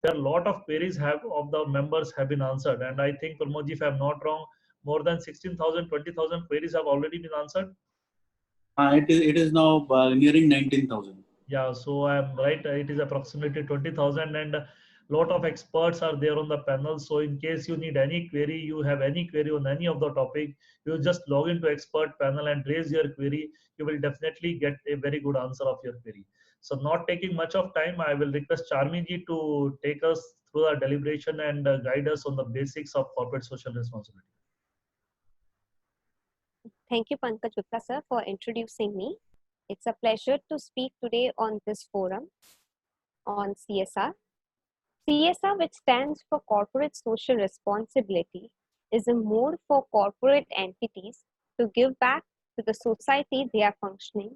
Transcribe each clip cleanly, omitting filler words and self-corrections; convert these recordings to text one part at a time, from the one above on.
there are a lot of queries have of the members have been answered, and I think Pramodji, if I'm not wrong, more than 16,000, 20,000 queries have already been answered. It is now nearing 19,000. Yeah, so I'm right. It is approximately 20,000, and a lot of experts are there on the panel. So in case you need any query, you have any query on any of the topic, you just log into expert panel and raise your query. You will definitely get a very good answer of your query. So not taking much of time, I will request Charmi ji to take us through the deliberation and guide us on the basics of corporate social responsibility. Thank you, Pankaj Gupta sir, for introducing me. It's a pleasure to speak today on this forum on CSR. CSR, which stands for Corporate Social Responsibility, is a mode for corporate entities to give back to the society they are functioning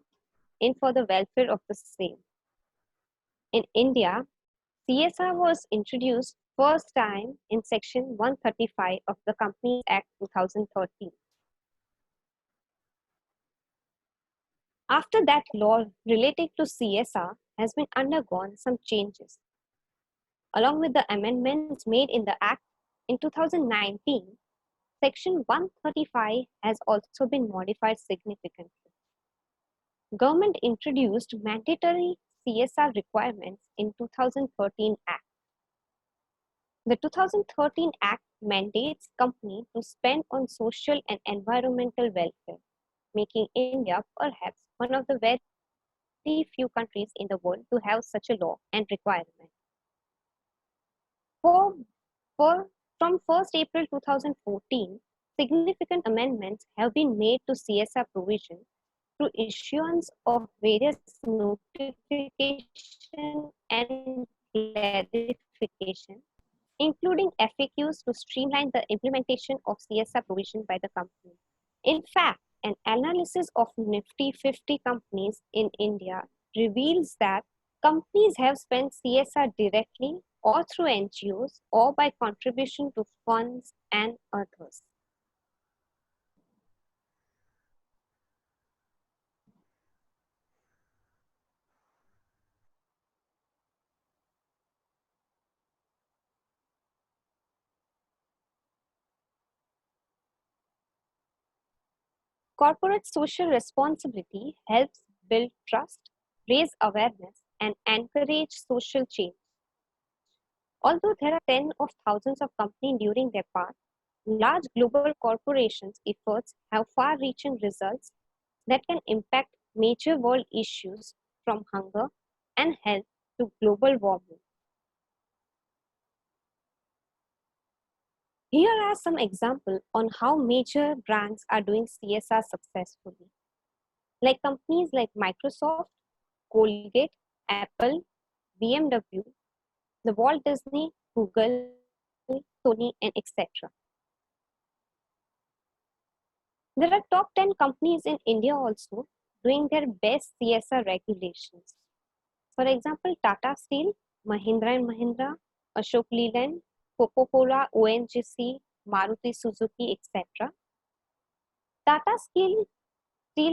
in for the welfare of the same. In India, CSR was introduced first time in Section 135 of the Companies Act 2013. After that, law related to CSR has been undergone some changes. Along with the amendments made in the Act in 2019, Section 135 has also been modified significantly. Government introduced mandatory CSR requirements in 2013 Act. The 2013 Act mandates companies to spend on social and environmental welfare, making India perhaps one of the very few countries in the world to have such a law and requirement. From 1st April 2014, significant amendments have been made to CSR provision through issuance of various notification and clarification, including FAQs to streamline the implementation of CSR provision by the company. In fact, an analysis of Nifty 50 companies in India reveals that companies have spent CSR directly or through NGOs or by contribution to funds and others. Corporate social responsibility helps build trust, raise awareness, and encourage social change. Although there are tens of thousands of companies doing their part, large global corporations' efforts have far-reaching results that can impact major world issues from hunger and health to global warming. Here are some examples on how major brands are doing CSR successfully. Like companies like Microsoft, Colgate, Apple, BMW, the Walt Disney, Google, Sony, and etc. There are top 10 companies in India also doing their best CSR regulations. For example, Tata Steel, Mahindra & Mahindra, Ashok Leyland, Coca-Cola, ONGC, Maruti Suzuki, etc. Tata Steel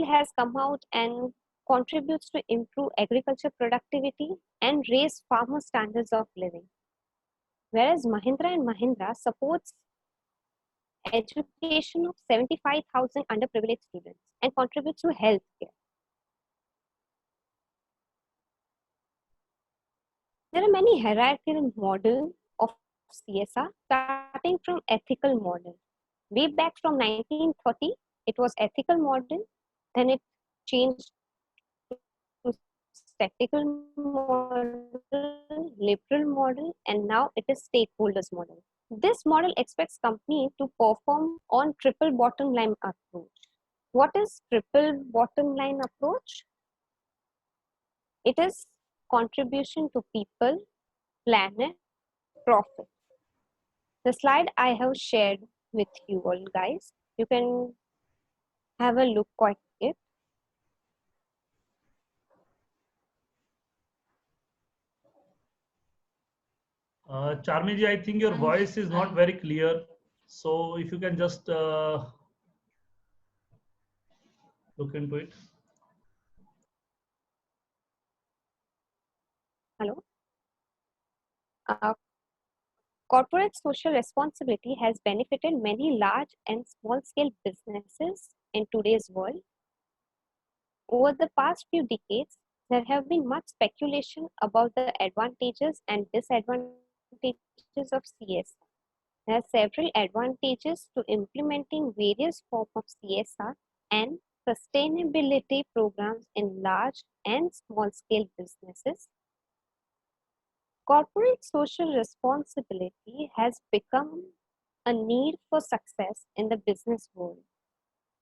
has come out and contributes to improve agriculture productivity and raise farmer standards of living. Whereas Mahindra & Mahindra supports education of 75,000 underprivileged students and contributes to healthcare. There are many hierarchical models of CSR, starting from ethical model. Way back from 1930, it was ethical model, then it changed to statistical model, liberal model, and now it is stakeholders model. This model expects companies to perform on triple bottom line approach. What is triple bottom line approach? It is contribution to people, planet, profit. The slide I have shared with you all guys, you can have a look at it. Charmi ji, I think your voice is not very clear. So if you can just look into it. Hello. Uh, Corporate social responsibility has benefited many large and small scale businesses in today's world. Over the past few decades, there have been much speculation about the advantages and disadvantages of CSR. There are several advantages to implementing various forms of CSR and sustainability programs in large and small scale businesses. Corporate social responsibility has become a need for success in the business world.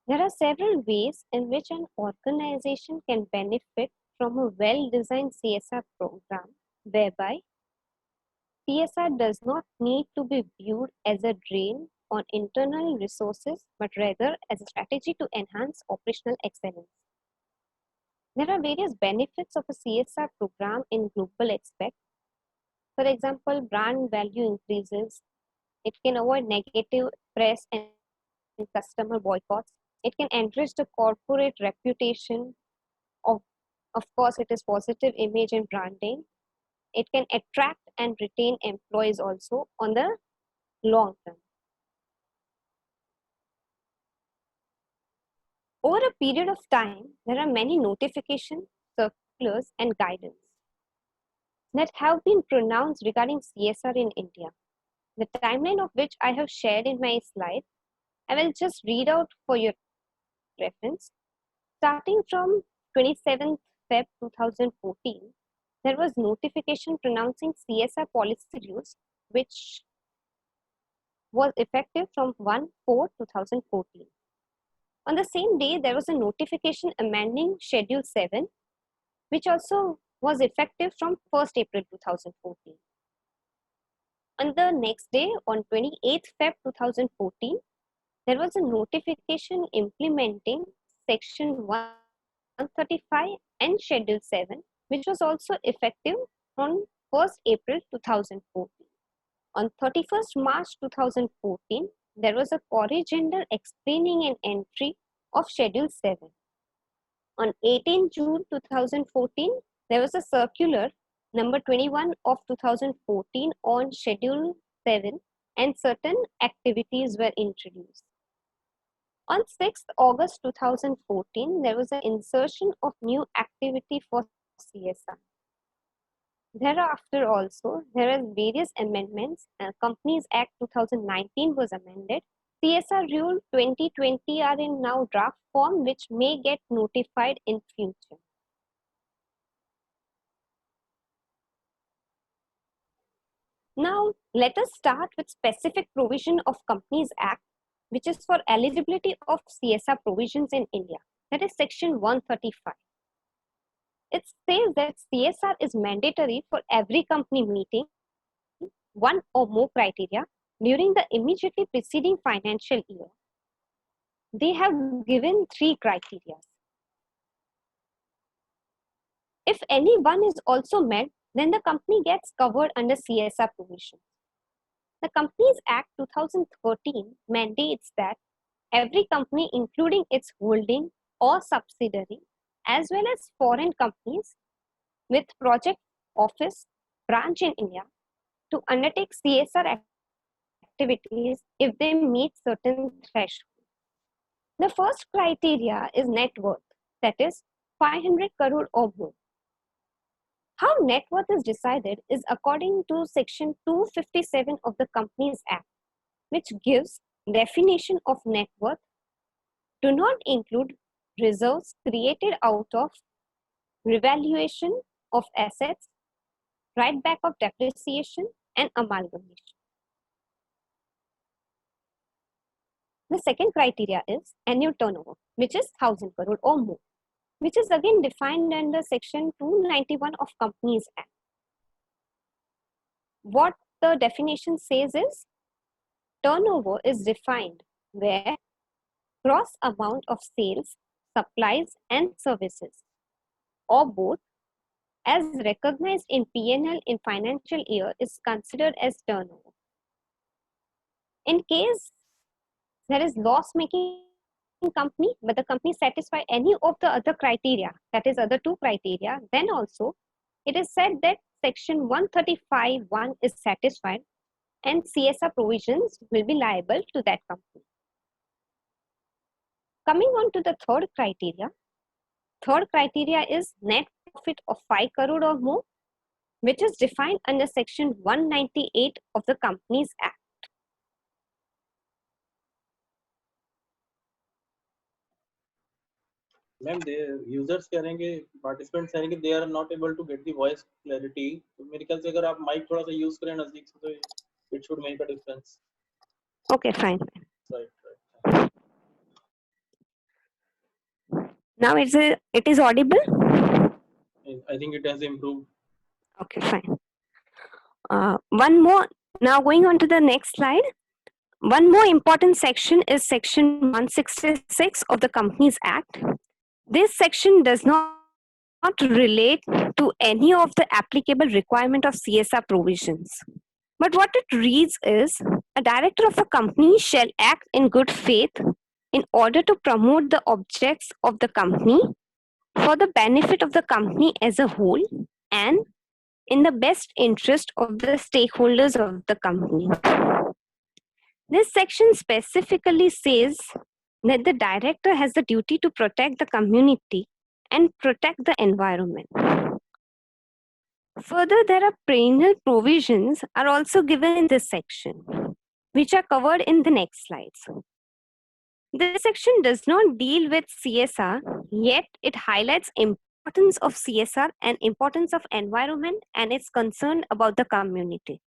There are several ways in which an organization can benefit from a well-designed CSR program, whereby CSR does not need to be viewed as a drain on internal resources, but rather as a strategy to enhance operational excellence. There are various benefits of a CSR program in global aspect. For example, brand value increases. It can avoid negative press and customer boycotts. It can enrich the corporate reputation. Of course, it is positive image and branding. It can attract and retain employees also on the long term. Over a period of time, there are many notifications, circulars, and guidance that have been pronounced regarding CSR in India. The timeline of which I have shared in my slide, I will just read out for your reference. Starting from 27th Feb 2014, there was notification pronouncing CSR policy rules, which was effective from 1/4/2014. On the same day, there was a notification amending Schedule 7, which also was effective from 1st April 2014. On the next day, on 28th Feb 2014, there was a notification implementing Section 135 and Schedule 7, which was also effective on 1st April 2014. On 31st March 2014, there was a corrigenda explaining an entry of Schedule 7. On 18 June 2014, there was a circular number 21 of 2014 on Schedule 7 and certain activities were introduced. On 6th August 2014, there was an insertion of new activity for CSR. Thereafter also, there are various amendments. Companies Act 2019 was amended. CSR Rule 2020 are in now draft form, which may get notified in future. Now, let us start with specific provision of Companies Act, which is for eligibility of CSR provisions in India. That is Section 135. It says that CSR is mandatory for every company meeting one or more criteria during the immediately preceding financial year. They have given 3 criteria. If any one is also met, then the company gets covered under CSR provisions. The Companies Act 2013 mandates that every company, including its holding or subsidiary, as well as foreign companies with project office branch in India, to undertake CSR activities if they meet certain thresholds. The first criteria is net worth, that is 500 crore or more. How net worth is decided is according to Section 257 of the Companies Act, which gives definition of net worth do not include reserves created out of revaluation of assets, write back of depreciation, and amalgamation. The second criteria is annual turnover, which is 1000 crore or more, which is again defined under Section 291 of Companies Act. What the definition says is, turnover is defined where gross amount of sales, supplies and services, or both, as recognized in P&L in financial year is considered as turnover. In case there is loss-making company, but the company satisfy any of the other criteria, that is other 2 criteria, then also it is said that Section 135(1) is satisfied, and CSR provisions will be liable to that company. Coming on to the third criteria. Third criteria is net profit of 5 crore or more, which is defined under Section 198 of the Companies Act. Ma'am they users कह रहे हैं कि participants कह रहे हैं कि they are not able to get the voice clarity, तो मेरे ख्याल से अगर आप माइक थोड़ा सा यूज करें नजदीक से तो it should make a difference. Okay, fine. Right. Now it is audible? I think it has improved. Okay, fine. One more, now going on to the next slide. One more important section is Section 166 of the Companies Act. This section does not relate to any of the applicable requirement of CSR provisions. But what it reads is, a director of a company shall act in good faith in order to promote the objects of the company for the benefit of the company as a whole and in the best interest of the stakeholders of the company. This section specifically says that the director has the duty to protect the community and protect the environment. Further, there are penal provisions are also given in this section, which are covered in the next slides. This section does not deal with CSR, yet it highlights importance of CSR and importance of environment, and it's concerned about the community.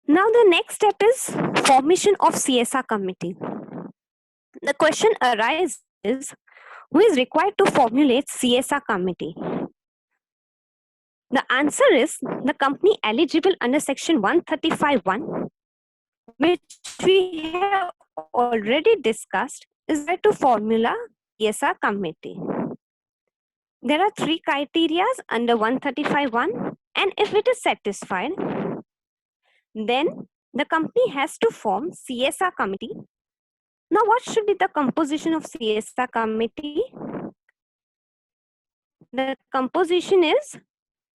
Now the next step is formation of CSR committee. The question arises, who is required to formulate CSR committee? The answer is the company eligible under Section 135(1), which we have already discussed, is there to formula CSR committee. There are 3 criteria under 135(1), and if it is satisfied, then the company has to form CSR committee. Now, what should be the composition of CSR committee? The composition is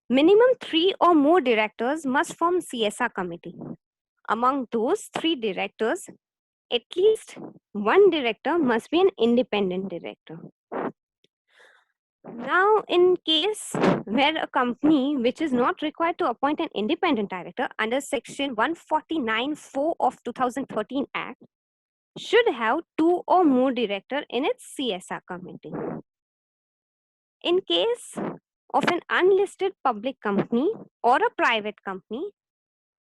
minimum 3 or more directors must form CSR committee. Among those 3 directors, at least 1 director must be an independent director. Now, in case where a company which is not required to appoint an independent director under Section 149(4) of 2013 Act, should have 2 or more directors in its CSR committee. In case of an unlisted public company or a private company,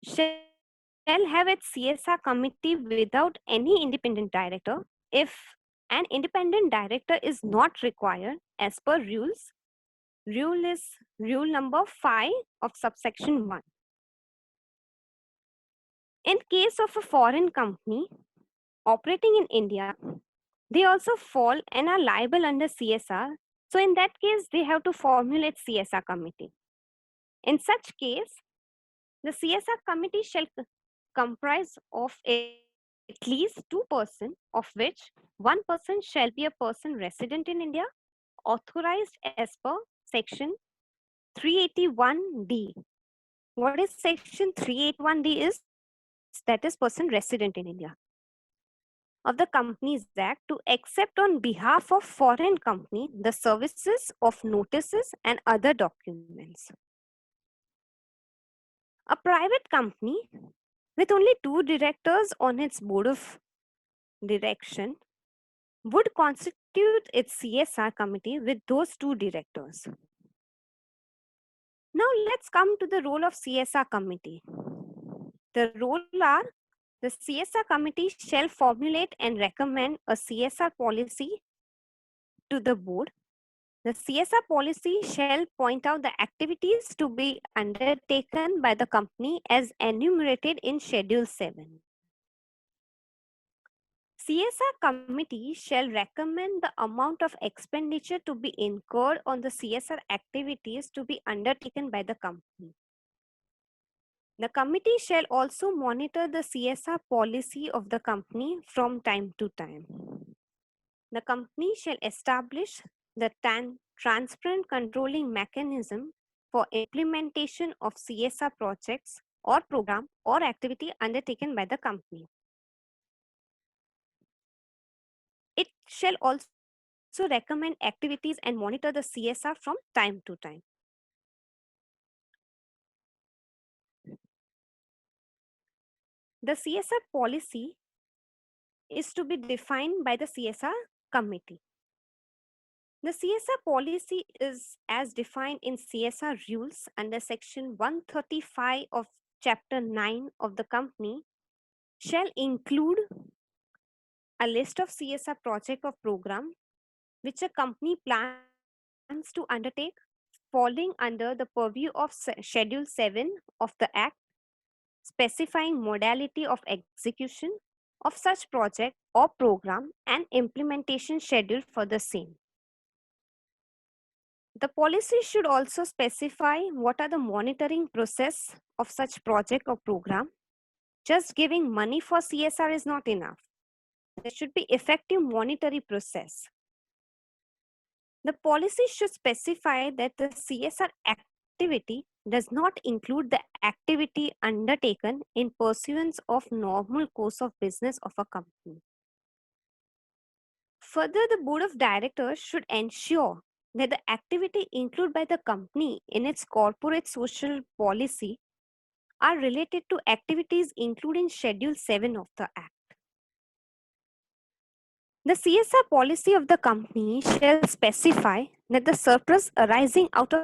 shall have its CSR committee without any independent director if an independent director is not required as per rules. Rule is rule number 5 of subsection 1. In case of a foreign company operating in India, they also fall and are liable under CSR. So in that case, they have to formulate CSR committee. In such case, the CSR committee shall comprise of at least 2 persons, of which 1 person shall be a person resident in India, authorized as per Section 381D. What is Section 381D is? That is person resident in India of the Companies Act to accept on behalf of foreign company the services of notices and other documents. A private company with only 2 directors on its board of direction would constitute its CSR committee with those 2 directors. Now let's come to the role of CSR committee. The role are: the CSR committee shall formulate and recommend a CSR policy to the board. The CSR policy shall point out the activities to be undertaken by the company as enumerated in Schedule 7. CSR committee shall recommend the amount of expenditure to be incurred on the CSR activities to be undertaken by the company. The committee shall also monitor the CSR policy of the company from time to time. The company shall establish the transparent controlling mechanism for implementation of CSR projects or program or activity undertaken by the company. It shall also recommend activities and monitor the CSR from time to time. The CSR policy is to be defined by the CSR committee. The CSR policy is as defined in CSR rules under section 135 of chapter 9 of the company shall include a list of CSR project or program which a company plans to undertake falling under the purview of Schedule 7 of the Act, specifying modality of execution of such project or program and implementation schedule for the same. The policy should also specify what are the monitoring process of such project or program. Just giving money for CSR is not enough. There should be effective monetary process. The policy should specify that the CSR activity does not include the activity undertaken in pursuance of normal course of business of a company. Further, the board of directors should ensure that the activity included by the company in its corporate social policy are related to activities included in Schedule 7 of the Act. The CSR policy of the company shall specify that the surplus arising out of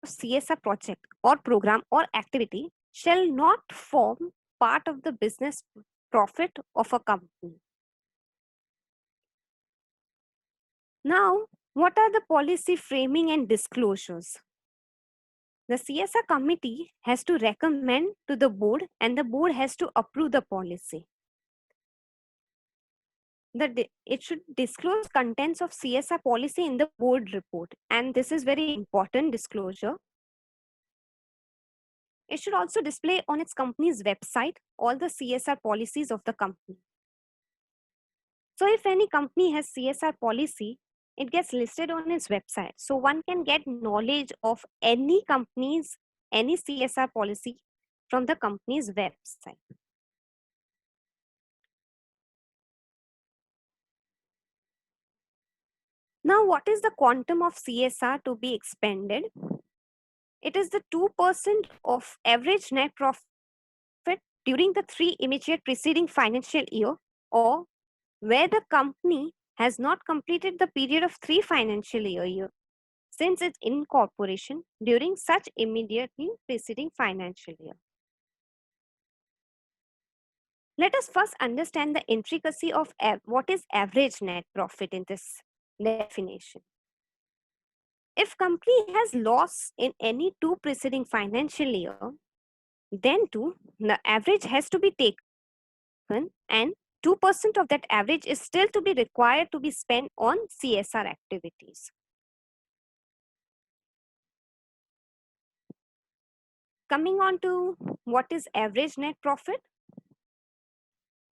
CSR project or program or activity shall not form part of the business profit of a company. Now, what are the policy framing and disclosures? The CSR committee has to recommend to the board and the board has to approve the policy. It should disclose contents of CSR policy in the board report, and this is very important disclosure. It should also display on its company's website all the CSR policies of the company. So if any company has CSR policy, it gets listed on its website. So one can get knowledge of any company's, any CSR policy from the company's website. Now, what is the quantum of CSR to be expended? It is the 2% of average net profit during the 3 immediate preceding financial year, or where the company has not completed the period of 3 financial year since its incorporation during such immediately preceding financial year. Let us first understand the intricacy of what is average net profit in this definition. If company has loss in any 2 preceding financial year, then too the average has to be taken and 2% of that average is still to be required to be spent on CSR activities. Coming on to what is average net profit?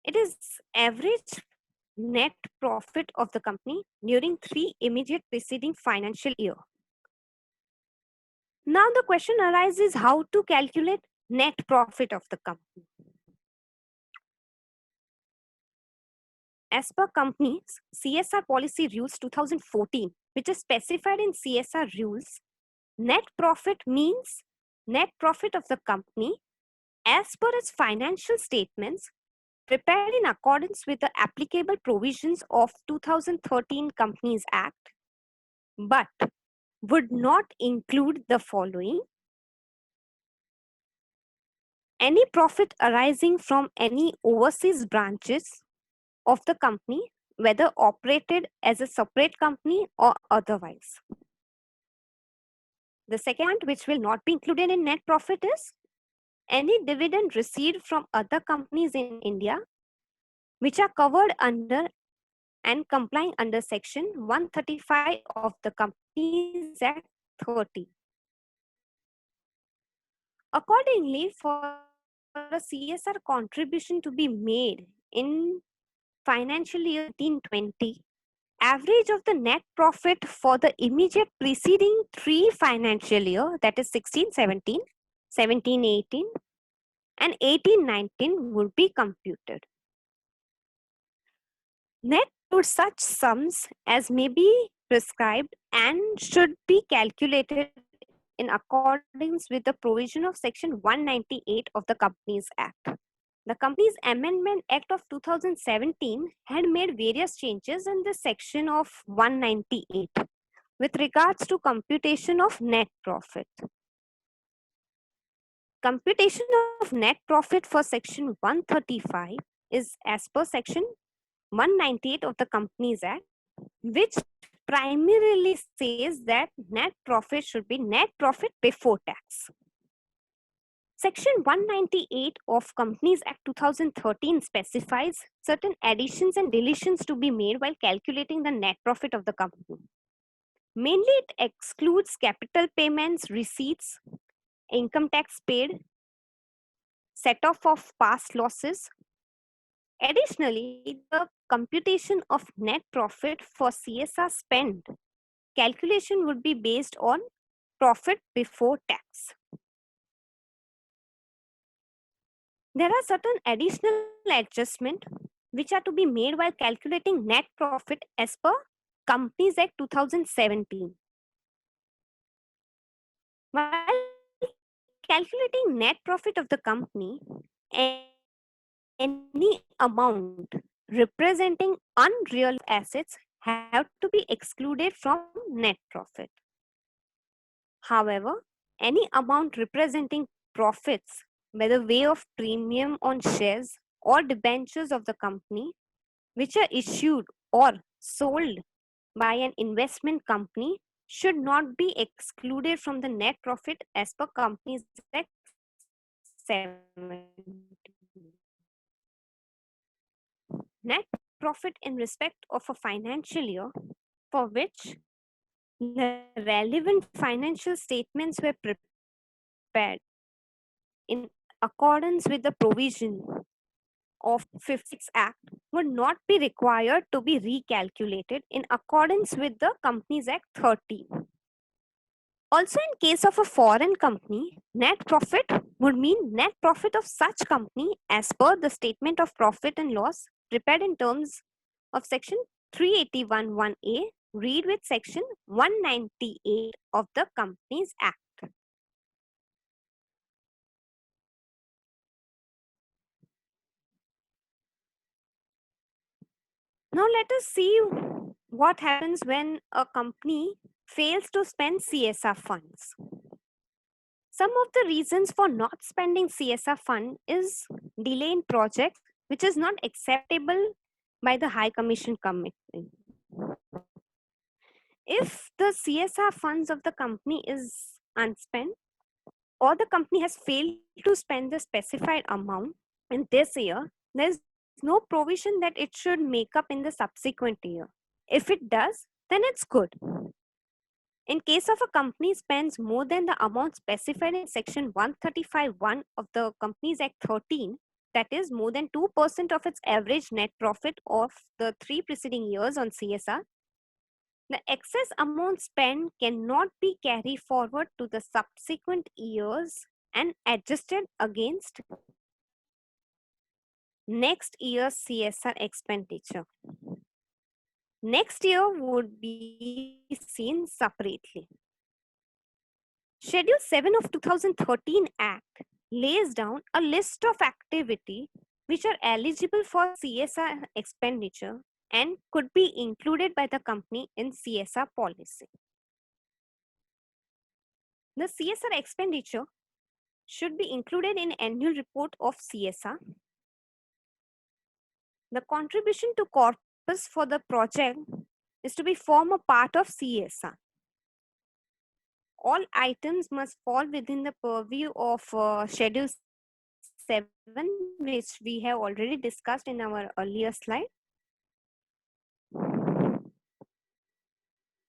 It is average net profit of the company during 3 immediate preceding financial year. Now the question arises how to calculate net profit of the company. As per company's CSR policy rules 2014, which is specified in CSR rules, net profit means net profit of the company as per its financial statements prepared in accordance with the applicable provisions of 2013 Companies Act, but would not include the following: any profit arising from any overseas branches of the company, whether operated as a separate company or otherwise. The second, which will not be included in net profit, is any dividend received from other companies in India which are covered under and complying under section 135 of the Companies Act 30. Accordingly, for a CSR contribution to be made in financial year 1920, average of the net profit for the immediate preceding 3 financial year, that is 16-17, 17-18, and 18-19 would be computed. Net includes such sums as may be prescribed and should be calculated in accordance with the provision of Section 198 of the Companies Act. The Companies Amendment Act of 2017 had made various changes in the section of 198 with regards to computation of net profit. Computation of net profit for Section 135 is as per Section 198 of the Companies Act, which primarily says that net profit should be net profit before tax. Section 198 of Companies Act 2013 specifies certain additions and deletions to be made while calculating the net profit of the company. Mainly, it excludes capital payments, receipts, income tax paid, set-off of past losses. Additionally, the computation of net profit for CSR spend calculation would be based on profit before tax. There are certain additional adjustments which are to be made while calculating net profit as per Companies Act 2017. While calculating net profit of the company, any amount representing unreal assets have to be excluded from net profit. However, any amount representing profits by the way of premium on shares or debentures of the company, which are issued or sold by an investment company, should not be excluded from the net profit as per Companies Act 17. Net profit in respect of a financial year for which the relevant financial statements were prepared in accordance with the provision of 56 Act would not be required to be recalculated in accordance with the Companies Act 30. Also, in case of a foreign company, net profit would mean net profit of such company as per the statement of profit and loss prepared in terms of Section 381(1)(a, read with Section 198 of the Companies Act. Now let us see what happens when a company fails to spend CSR funds. Some of the reasons for not spending CSR fund is delay in project, which is not acceptable by the High Commission Committee. If the CSR funds of the company is unspent, or the company has failed to spend the specified amount in this year, there is no provision that it should make up in the subsequent year. If it does, then it's good. In case of a company spends more than the amount specified in Section 135(1) of the Companies Act 13, that is more than 2% of its average net profit of the 3 preceding years on CSR, the excess amount spent cannot be carried forward to the subsequent years and adjusted against next year's CSR expenditure. Next year would be seen separately. Schedule 7 of 2013 Act lays down a list of activity which are eligible for CSR expenditure and could be included by the company in CSR policy. The CSR expenditure should be included in annual report of CSR. The contribution to corpus for the project is to be form a part of CSR. All items must fall within the purview of Schedule 7, which we have already discussed in our earlier slide.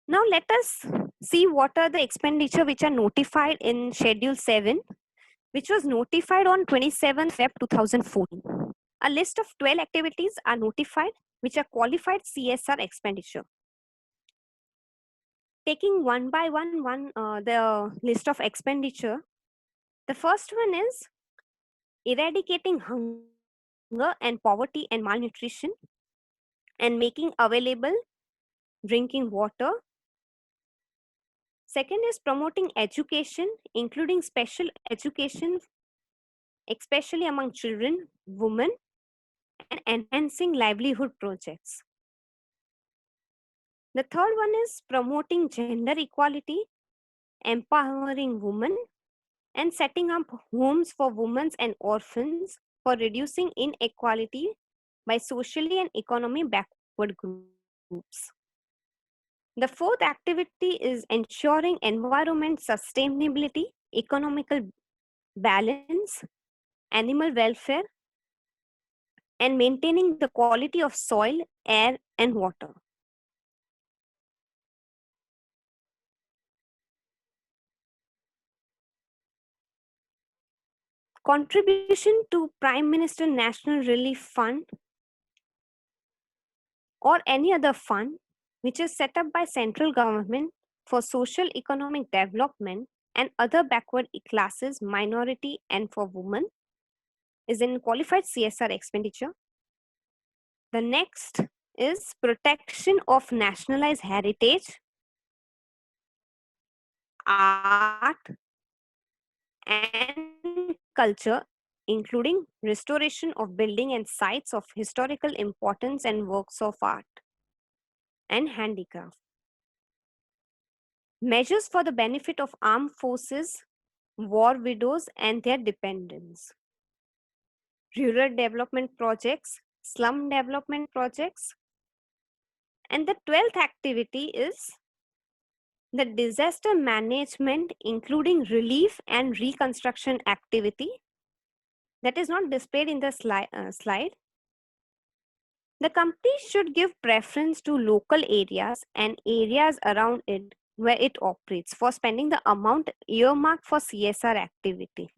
Now let us see what are the expenditure which are notified in Schedule 7, which was notified on 27 Feb 2014. A list of 12 activities are notified which are qualified CSR expenditure. taking one by one the list of expenditure. The first one is eradicating hunger and poverty and malnutrition and making available drinking water. Second is promoting education, including special education, especially among children, women, and enhancing livelihood projects. The third one is promoting gender equality, empowering women, and setting up homes for women and orphans for reducing inequality by socially and economically backward groups. The fourth activity is ensuring environment sustainability, economical balance, animal welfare, and maintaining the quality of soil, air, and water. Contribution to Prime Minister National Relief Fund or any other fund which is set up by central government for social economic development and other backward classes, minority, and for women is in qualified CSR expenditure. The next is protection of nationalized heritage, art, and culture, including restoration of building and sites of historical importance and works of art and handicraft. Measures for the benefit of armed forces, war widows, and their dependents. Rural development projects, slum development projects. And the 12th activity is the disaster management, including relief and reconstruction activity. That is not displayed in the slide. The company should give preference to local areas and areas around it where it operates for spending the amount earmarked for CSR activity.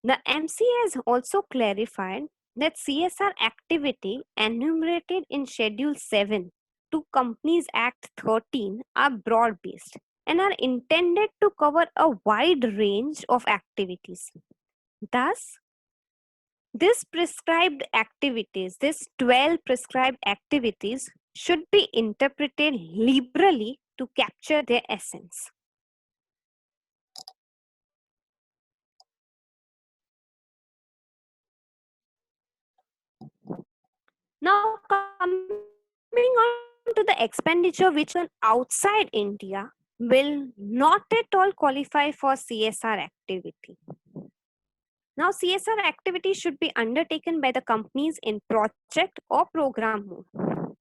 The MC has also clarified that CSR activity enumerated in Schedule 7 to Companies Act 13 are broad-based and are intended to cover a wide range of activities. Thus, these 12 prescribed activities should be interpreted liberally to capture their essence. Now, coming on to the expenditure which is outside India will not at all qualify for CSR activity. Now, CSR activity should be undertaken by the companies in project or program mode.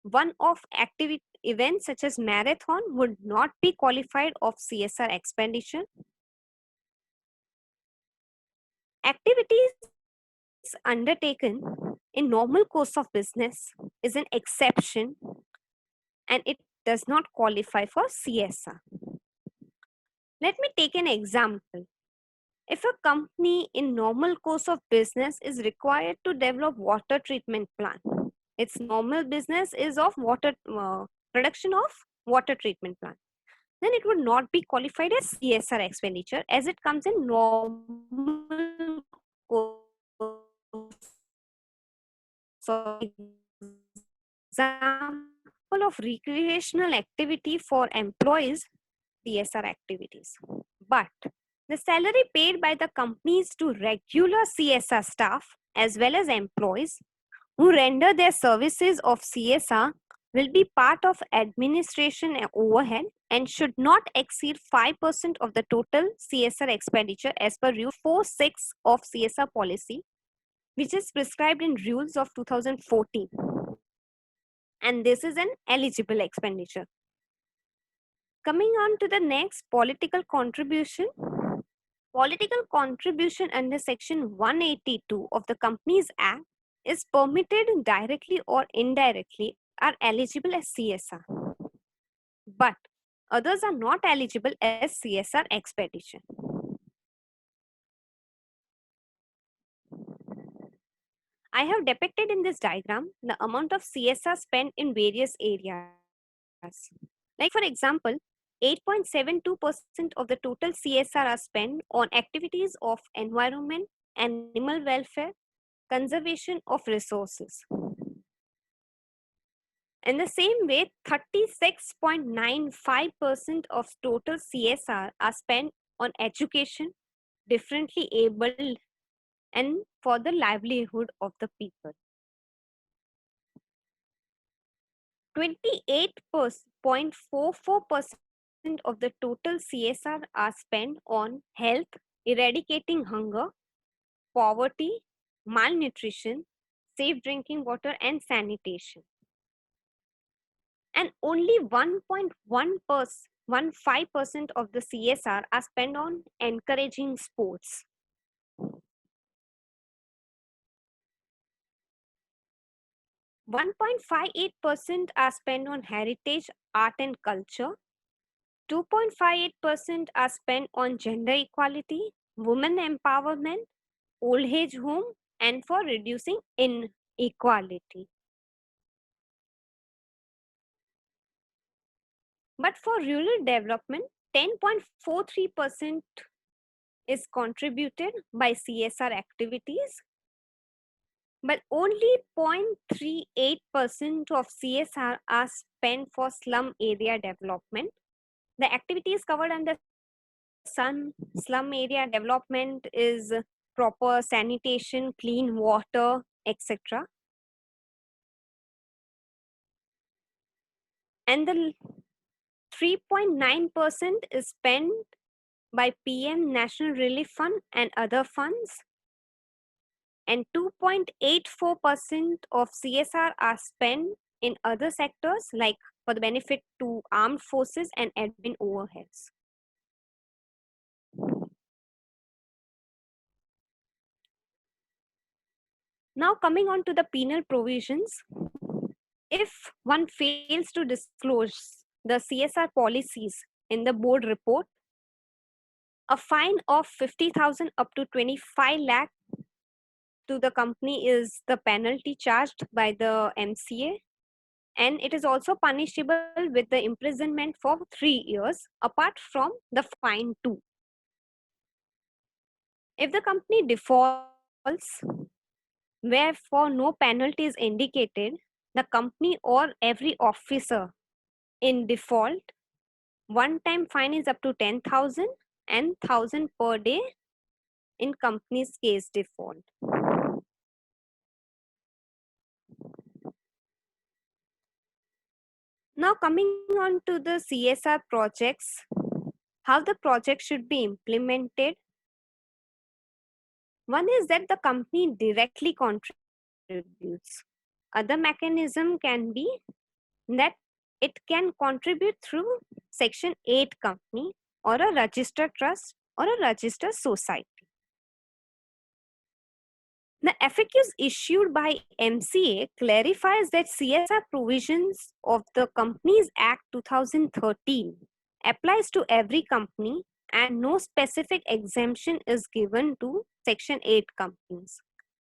One-off activity events such as marathon would not be qualified of CSR expenditure. Activities undertaken in normal course of business is an exception and it does not qualify for CSR. Let me take an example. If a company in normal course of business is required to develop water treatment plant, its normal business is of production of water treatment plant, then it would not be qualified as CSR expenditure as it comes in normal course. So, example of recreational activity for employees, CSR activities. But the salary paid by the companies to regular CSR staff as well as employees who render their services of CSR will be part of administration overhead and should not exceed 5% of the total CSR expenditure as per Rule 4.6 of CSR policy, which is prescribed in Rules of 2014. And this is an eligible expenditure. Coming on to the next, political contribution. Political contribution under Section 182 of the Companies Act is permitted directly or indirectly are eligible as CSR. But others are not eligible as CSR expenditure. I have depicted in this diagram the amount of CSR spent in various areas. Like for example, 8.72% of the total CSR are spent on activities of environment, animal welfare, conservation of resources. In the same way, 36.95% of total CSR are spent on education, differently abled, and for the livelihood of the people. 28.44% of the total CSR are spent on health, eradicating hunger, poverty, malnutrition, safe drinking water, and sanitation. And only 1.15% of the CSR are spent on encouraging sports. 1.58% are spent on heritage, art, and culture. 2.58% are spent on gender equality, women empowerment, old age home, and for reducing inequality. But for rural development, 10.43% is contributed by CSR activities, but only 0.38% of CSR are spent for slum area development. The activities covered under slum area development is proper sanitation, clean water, etc. And the 3.9% is spent by PM National Relief Fund and other funds. And 2.84% of CSR are spent in other sectors like for the benefit to armed forces and admin overheads. Now coming on to the penal provisions. If one fails to disclose the CSR policies in the board report, a fine of 50,000 up to 25 lakh to the company is the penalty charged by the MCA, and it is also punishable with the imprisonment for 3 years apart from the fine too. If the company defaults, wherefore no penalty is indicated, the company or every officer in default, one-time fine is up to 10,000 and 1,000 per day in company's case default. Now coming on to the CSR projects, how the project should be implemented. One is that the company directly contributes. Other mechanism can be that it can contribute through Section 8 company or a registered trust or a registered society. The FAQs issued by MCA clarifies that CSR provisions of the Companies Act 2013 applies to every company and no specific exemption is given to Section 8 companies.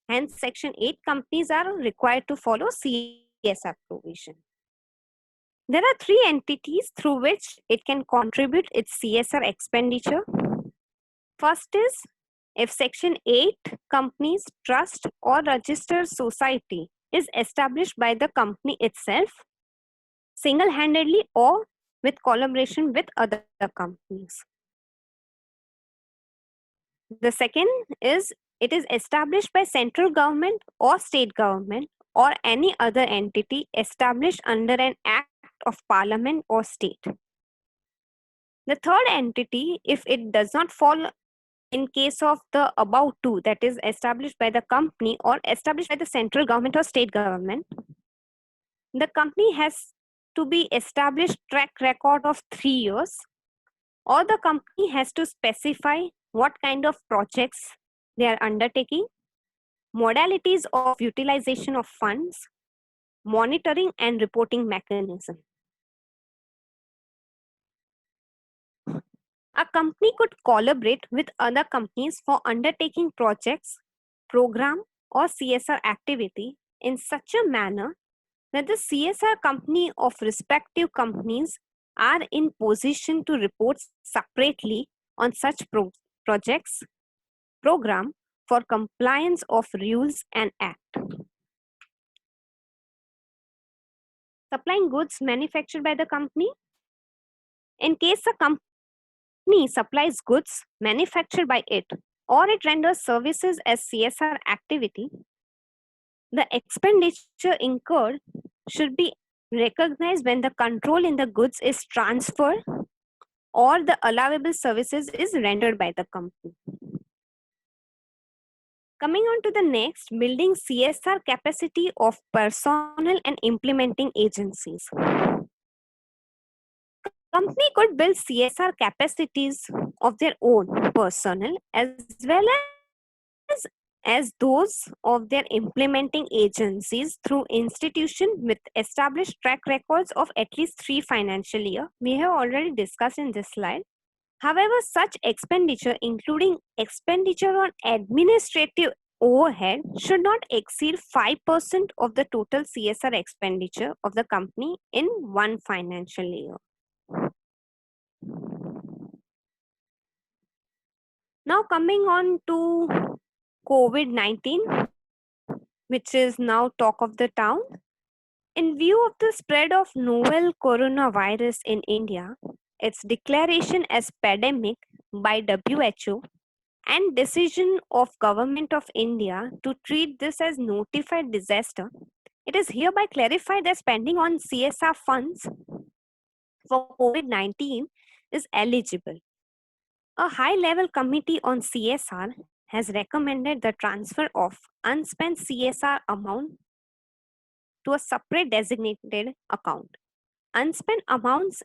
Hence, Section 8 companies are required to follow CSR provision. There are 3 entities through which it can contribute its CSR expenditure. First is if Section 8 companies, trust or registered society is established by the company itself, single-handedly or with collaboration with other companies. The second is it is established by central government or state government or any other entity established under an act of parliament or state. The third entity, if it does not fall in case of the above two, that is established by the company or established by the central government or state government, the company has to be established track record of 3 years, or the company has to specify what kind of projects they are undertaking, modalities of utilization of funds, monitoring and reporting mechanism. A company could collaborate with other companies for undertaking projects, program or CSR activity in such a manner that the CSR company of respective companies are in position to report separately on such projects program for compliance of rules and act. Supplying goods manufactured by the company. In case a company supplies goods manufactured by it or it renders services as CSR activity, the expenditure incurred should be recognized when the control in the goods is transferred or the allowable services is rendered by the company. Coming on to the next, building CSR capacity of personnel and implementing agencies. Company could build CSR capacities of their own personnel as well as those of their implementing agencies through institution with established track records of at least 3 financial years. We have already discussed in this slide. However, such expenditure, including expenditure on administrative overhead, should not exceed 5% of the total CSR expenditure of the company in 1 financial year. Now coming on to COVID-19, which is now talk of the town. In view of the spread of novel coronavirus in India, its declaration as pandemic by WHO and decision of Government of India to treat this as notified disaster, it is hereby clarified that spending on CSR funds for COVID-19 is eligible. A high-level committee on CSR has recommended the transfer of unspent CSR amount to a separate designated account. Unspent amounts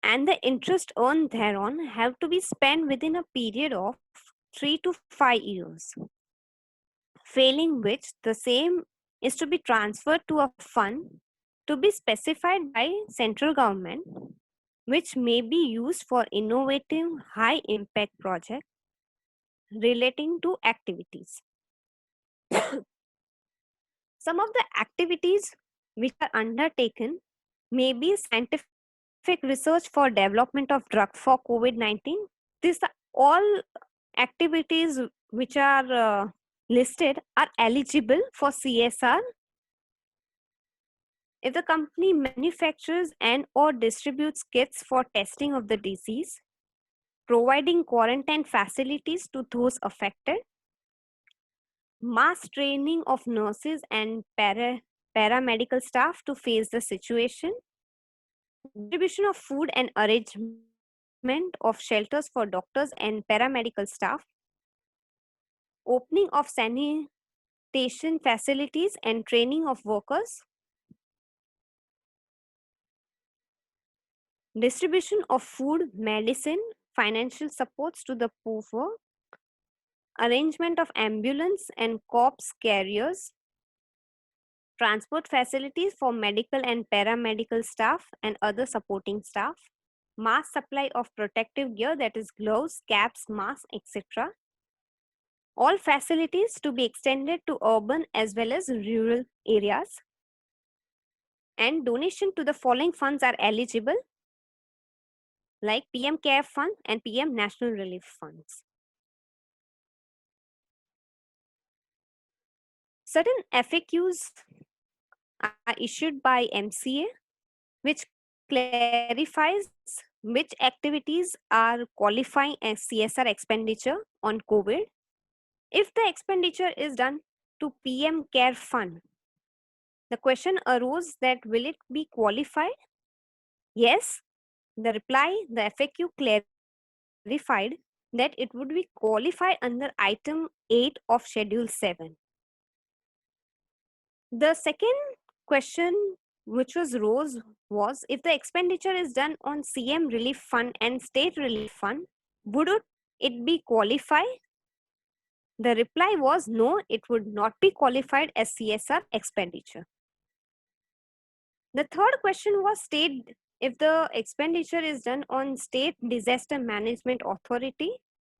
and the interest earned thereon have to be spent within a period of 3 to 5 years, failing which the same is to be transferred to a fund to be specified by central government, which may be used for innovative high impact projects relating to activities. Some of the activities which are undertaken may be scientific research for development of drug for COVID-19. These are all activities which are listed are eligible for CSR. If the company manufactures and or distributes kits for testing of the disease, providing quarantine facilities to those affected, mass training of nurses and paramedical staff to face the situation, distribution of food and arrangement of shelters for doctors and paramedical staff, opening of sanitation facilities and training of workers, distribution of food, medicine, financial supports to the poor, arrangement of ambulance and corpse carriers, transport facilities for medical and paramedical staff and other supporting staff, mass supply of protective gear, that is gloves, caps, masks, etc. All facilities to be extended to urban as well as rural areas. And donation to the following funds are eligible, like PM Care Fund and PM National Relief Funds. Certain FAQs are issued by MCA, which clarifies which activities are qualifying as CSR expenditure on COVID. If the expenditure is done to PM Care Fund, the question arose that will it be qualified? Yes. The reply, the FAQ clarified that it would be qualified under item 8 of schedule 7. The second question which was raised was, if the expenditure is done on CM Relief Fund and State Relief Fund, would it be qualified? The reply was no, it would not be qualified as CSR expenditure. The third question was, state, if the expenditure is done on State Disaster Management Authority,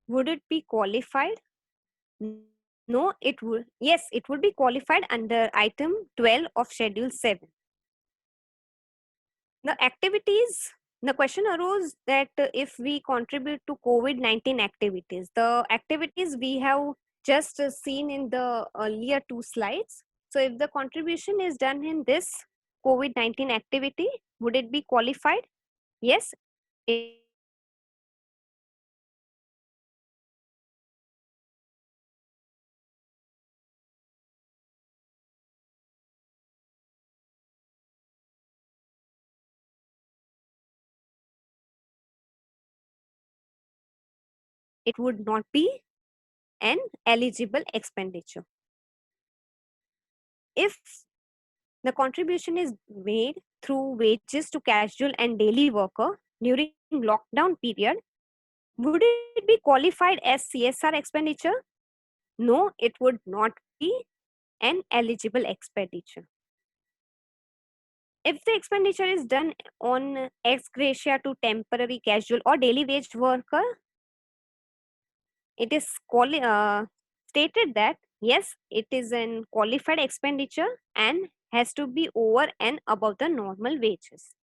would it be qualified? No, it would. Yes, it would be qualified under item 12 of schedule 7. The activities The question arose that if we contribute to COVID-19 activities, the activities we have just seen in the earlier two slides. So if the contribution is done in this COVID-19 activity, would it be qualified? Yes, it would not be an eligible expenditure. If the contribution is made through wages to casual and daily worker during lockdown period, would it be qualified as CSR expenditure? No, it would not be an eligible expenditure. If the expenditure is done on ex gratia to temporary, casual, or daily wage worker, it is stated that yes, it is an qualified expenditure and has to be over and above the normal wages.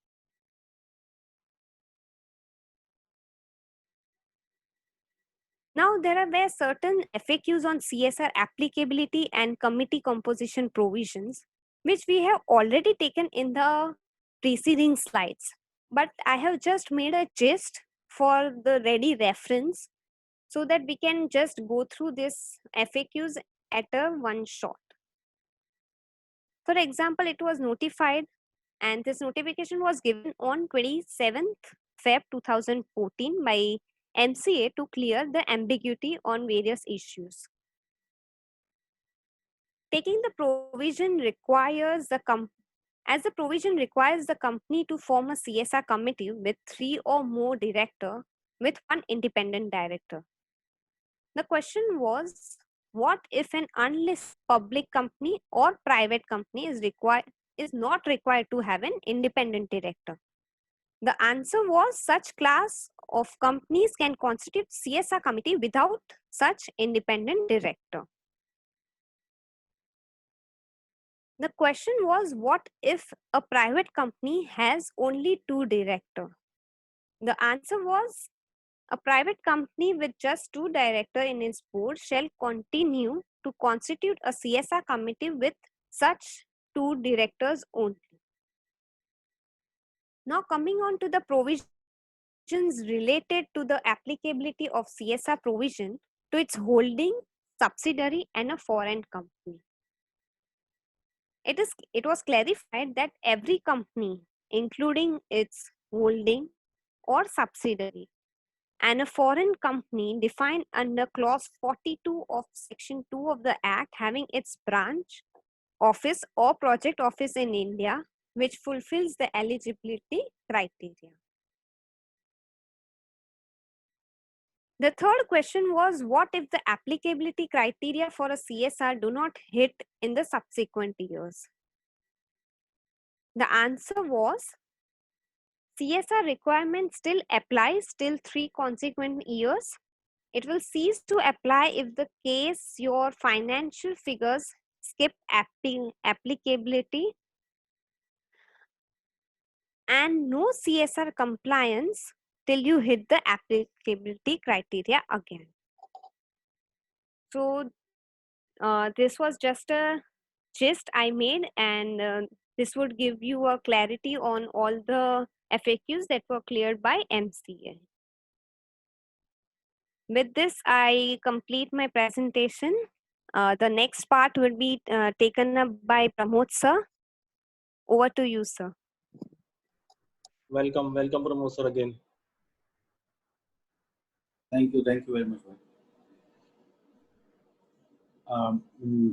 Now, there were certain FAQs on CSR applicability and committee composition provisions, which we have already taken in the preceding slides. But I have just made a gist for the ready reference so that we can just go through this FAQs at a one shot. For example, it was notified and this notification was given on 27th Feb 2014 by MCA to clear the ambiguity on various issues. Taking the provision requires as the provision requires the company to form a CSR committee with 3 or more directors with 1 independent director. The question was, what if an unlisted public company or private company is not required to have an independent director? The answer was such class of companies can constitute CSR committee without such independent director. The question was, what if a private company has only 2 directors? The answer was, a private company with just 2 directors in its board shall continue to constitute a CSR committee with such 2 directors only. Now coming on to the provisions related to the applicability of CSR provision to its holding, subsidiary and a foreign company. It was clarified that every company, including its holding or subsidiary, and a foreign company defined under clause 42 of section 2 of the Act having its branch, office or project office in India, which fulfills the eligibility criteria. The third question was, what if the applicability criteria for a CSR do not hit in the subsequent years? The answer was, CSR requirement still applies till 3 consequent years. It will cease to apply if the case your financial figures skip applicability and no CSR compliance till you hit the applicability criteria again. So this was just a gist I made, and this would give you a clarity on all the FAQs that were cleared by MCA. With this, I complete my presentation. The next part will be taken up by Pramod sir. Over to you, sir. Welcome, Pramod sir again. Thank you very much.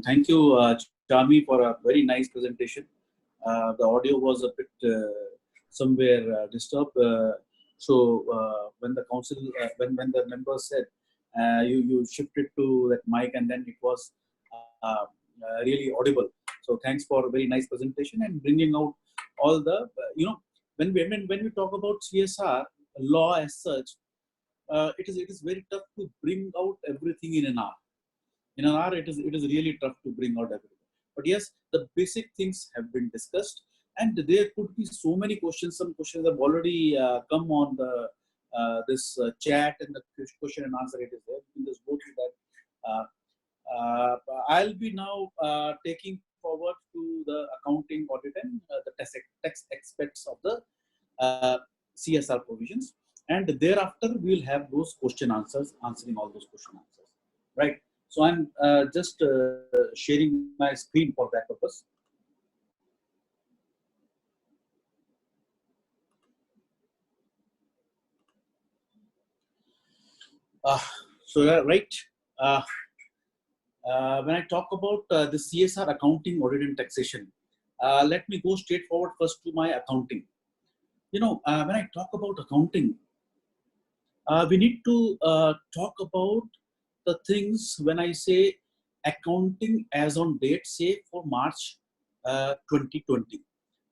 Thank you, Chami, for a very nice presentation. The audio was a bit somewhere disturbed. So when the council, when the members said you shifted to that mic, and then it was really audible. So thanks for a very nice presentation and bringing out all the when we talk about CSR law as such, it is very tough to bring out everything in an hour. In an hour, it is really tough to bring out everything. But yes, the basic things have been discussed. And there could be so many questions. Some questions have already come on the this chat, and the question and answer it is there. You can just go through that. I'll be now taking forward to the accounting audit and the tax aspects of the CSR provisions, and thereafter we will have those question answers, answering all those question answers, right? So I'm just sharing my screen for that purpose. Right. When I talk about the CSR accounting, audit, and taxation, let me go straight forward first to my accounting. When I talk about accounting, we need to talk about the things when I say accounting as on date, say for March 2020.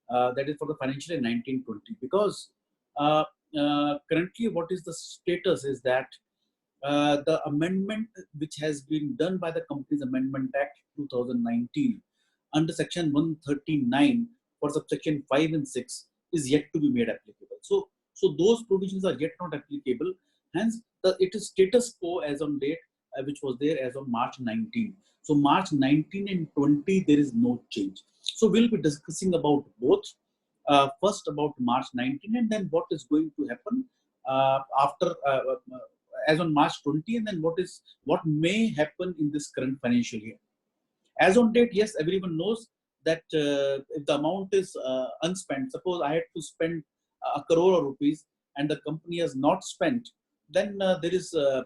That is for the financial year 1920. Because currently, what is the status is that the amendment which has been done by the Companies Amendment Act 2019 under section 139 for subsection 5 and 6 is yet to be made applicable. So those provisions are yet not applicable. Hence, it is status quo as on date, which was there as on March 19. So March 19 and 20, there is no change. So we'll be discussing about both. First about March 19, and then what is going to happen after as on March 20, and then what may happen in this current financial year. As on date, yes, everyone knows that if the amount is unspent, suppose I had to spend a crore of rupees and the company has not spent, then there is the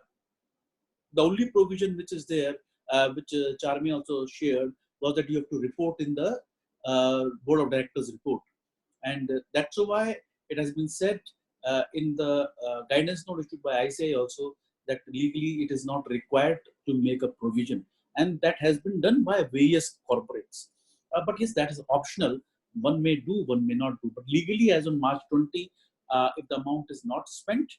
only provision which is there, which Charmi also shared, was that you have to report in the board of directors report. And that's why it has been said in the guidance note issued by ICAI also, that legally it is not required to make a provision. And that has been done by various corporates. But yes, that is optional. One may do, one may not do. But legally, as on March 20, if the amount is not spent,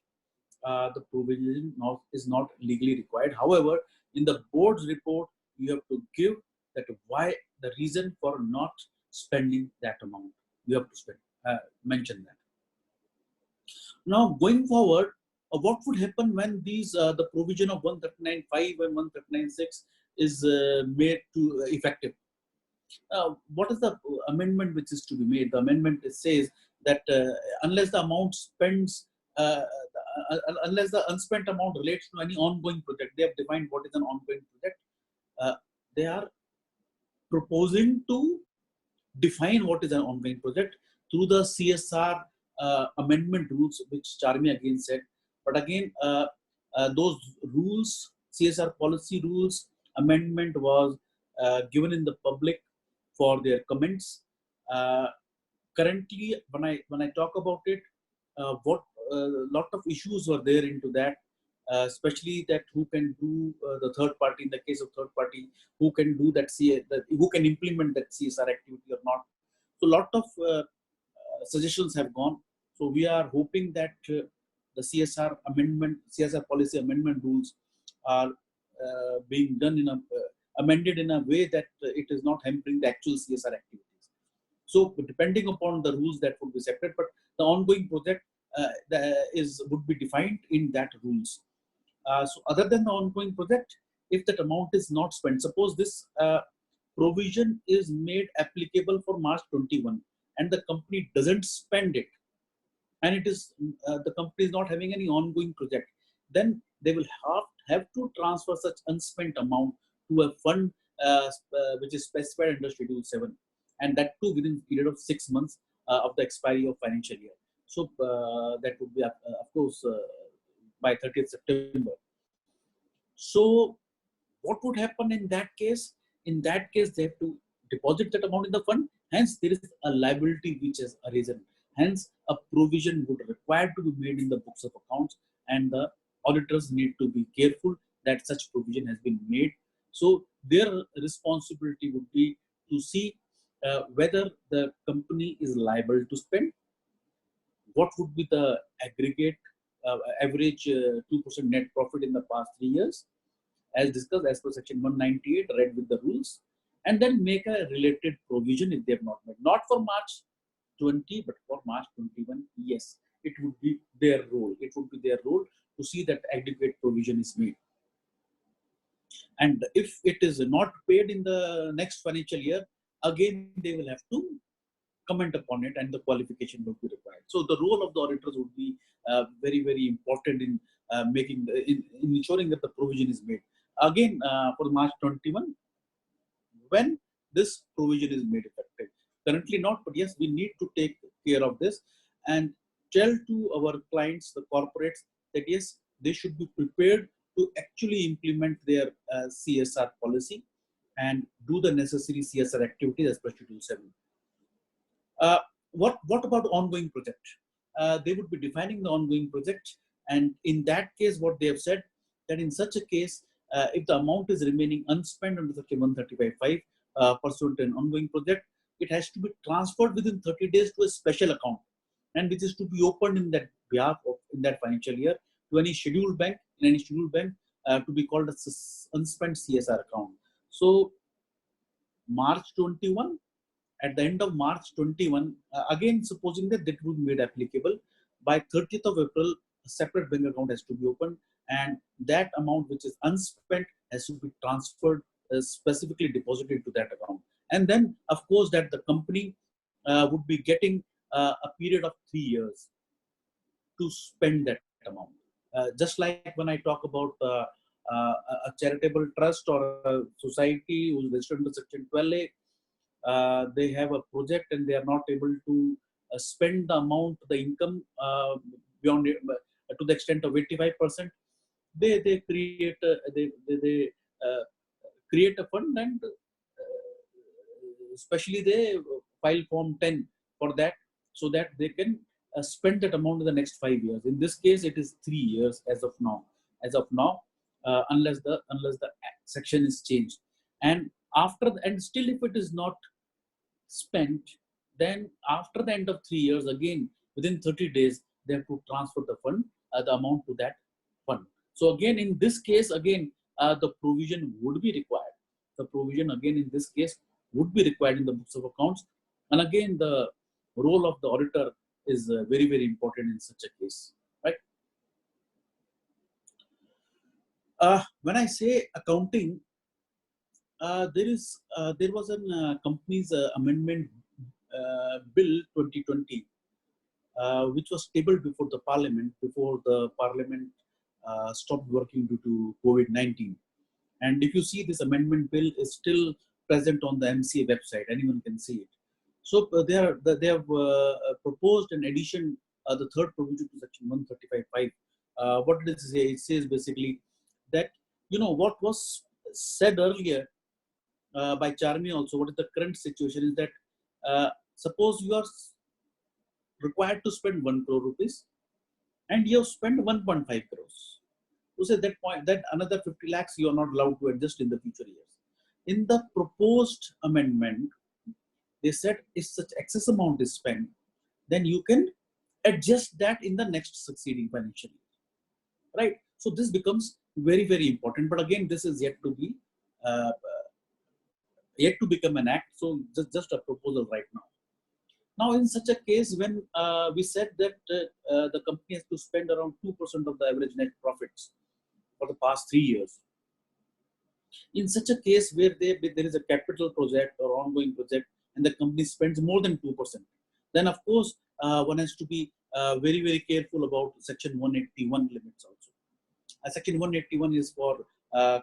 the provision is not legally required. However, in the board's report, you have to give that why the reason for not spending that amount. You have to mention that. Now, going forward, what would happen when these the provision of 139.5 and 139.6 is made to effective? What is the amendment which is to be made? The amendment says that unless the amount spends, unless the unspent amount relates to any ongoing project, they have defined what is an ongoing project. They are proposing to define what is an ongoing project through the CSR amendment rules, which Charmi again said. But again, those rules, CSR policy rules amendment was given in the public for their comments. Currently, when I talk about it, what lot of issues were there into that, especially that who can do the third party, in the case of third party, who can do that, who can implement that CSR activity or not. So a lot of suggestions have gone. So we are hoping that the CSR policy amendment rules are being done in amended in a way that it is not hampering the actual CSR activities. So depending upon the rules, that would be separate, but the ongoing project would be defined in that rules. So other than the ongoing project, if that amount is not spent, suppose this provision is made applicable for March 21 and the company doesn't spend it, and it is the company is not having any ongoing project, then they will have to transfer such unspent amount to a fund which is specified under Schedule 7, and that too within a period of 6 months of the expiry of financial year. So that would be, of course, by 30th September. So what would happen in that case? In that case, they have to deposit that amount in the fund. Hence, there is a liability which has arisen. Hence, a provision would require to be made in the books of accounts, and the auditors need to be careful that such provision has been made. So their responsibility would be to see whether the company is liable to spend, what would be the aggregate average 2% net profit in the past 3 years, as discussed as per section 198, read with the rules, and then make a related provision if they have not made. Not for March 20, but for March 21, yes, it would be their role. It would be their role to see that adequate provision is made. And if it is not paid in the next financial year, again they will have to comment upon it and the qualification will be required. So the role of the auditors would be very, very important in in ensuring that the provision is made. Again, for March 21, when this provision is made effective. Currently not, but yes, we need to take care of this and tell to our clients, the corporates, that yes, they should be prepared to actually implement their CSR policy and do the necessary CSR activities as per Schedule 7. What about ongoing project? They would be defining the ongoing project, and in that case, what they have said that in such a case, if the amount is remaining unspent under Section 135(5) pursuant to an ongoing project, it has to be transferred within 30 days to a special account, and which is to be opened in that behalf of in that financial year to any scheduled bank to be called as unspent CSR account. So March 21. At the end of March 21, again, supposing that that would be made applicable, by 30th of April, a separate bank account has to be opened, and that amount which is unspent has to be transferred, specifically deposited to that account. And then, of course, that the company would be getting a period of 3 years to spend that amount. Just like when I talk about a charitable trust or a society who is registered under Section 12A, they have a project and they are not able to spend the amount, the income beyond to the extent of 85%. They create create a fund and especially they file Form 10 for that, so that they can spend that amount in the next 5 years. In this case, it is 3 years as of now. Unless the section is changed, and still if it is not spent, then after the end of 3 years, again within 30 days, they have to transfer the fund, the amount to that fund. So again, in this case, again the provision would be required. The provision again in this case would be required in the books of accounts, and again the role of the auditor is very, very important in such a case, right? When I say accounting, there was a company's amendment bill 2020, which was tabled before the parliament stopped working due to COVID-19. And if you see, this amendment bill is still present on the MCA website. Anyone can see it. So they have proposed an addition, the third provision to Section 135(5). What does it say? It says basically that, what was said earlier by Charmi also, what is the current situation is that suppose you are required to spend 1 crore rupees and you have spent 1.5 crores. So say that point, that another 50 lakhs you are not allowed to adjust in the future years. In the proposed amendment, they said if such excess amount is spent, then you can adjust that in the next succeeding financial year, right? So this becomes very, very important. But again, this is yet to become an act. So just a proposal right now. Now, in such a case, when we said that the company has to spend around 2% of the average net profits for the past 3 years, in such a case where there is a capital project or ongoing project and the company spends more than 2%, then of course one has to be very, very careful about Section 181 limits also. Section 181 is for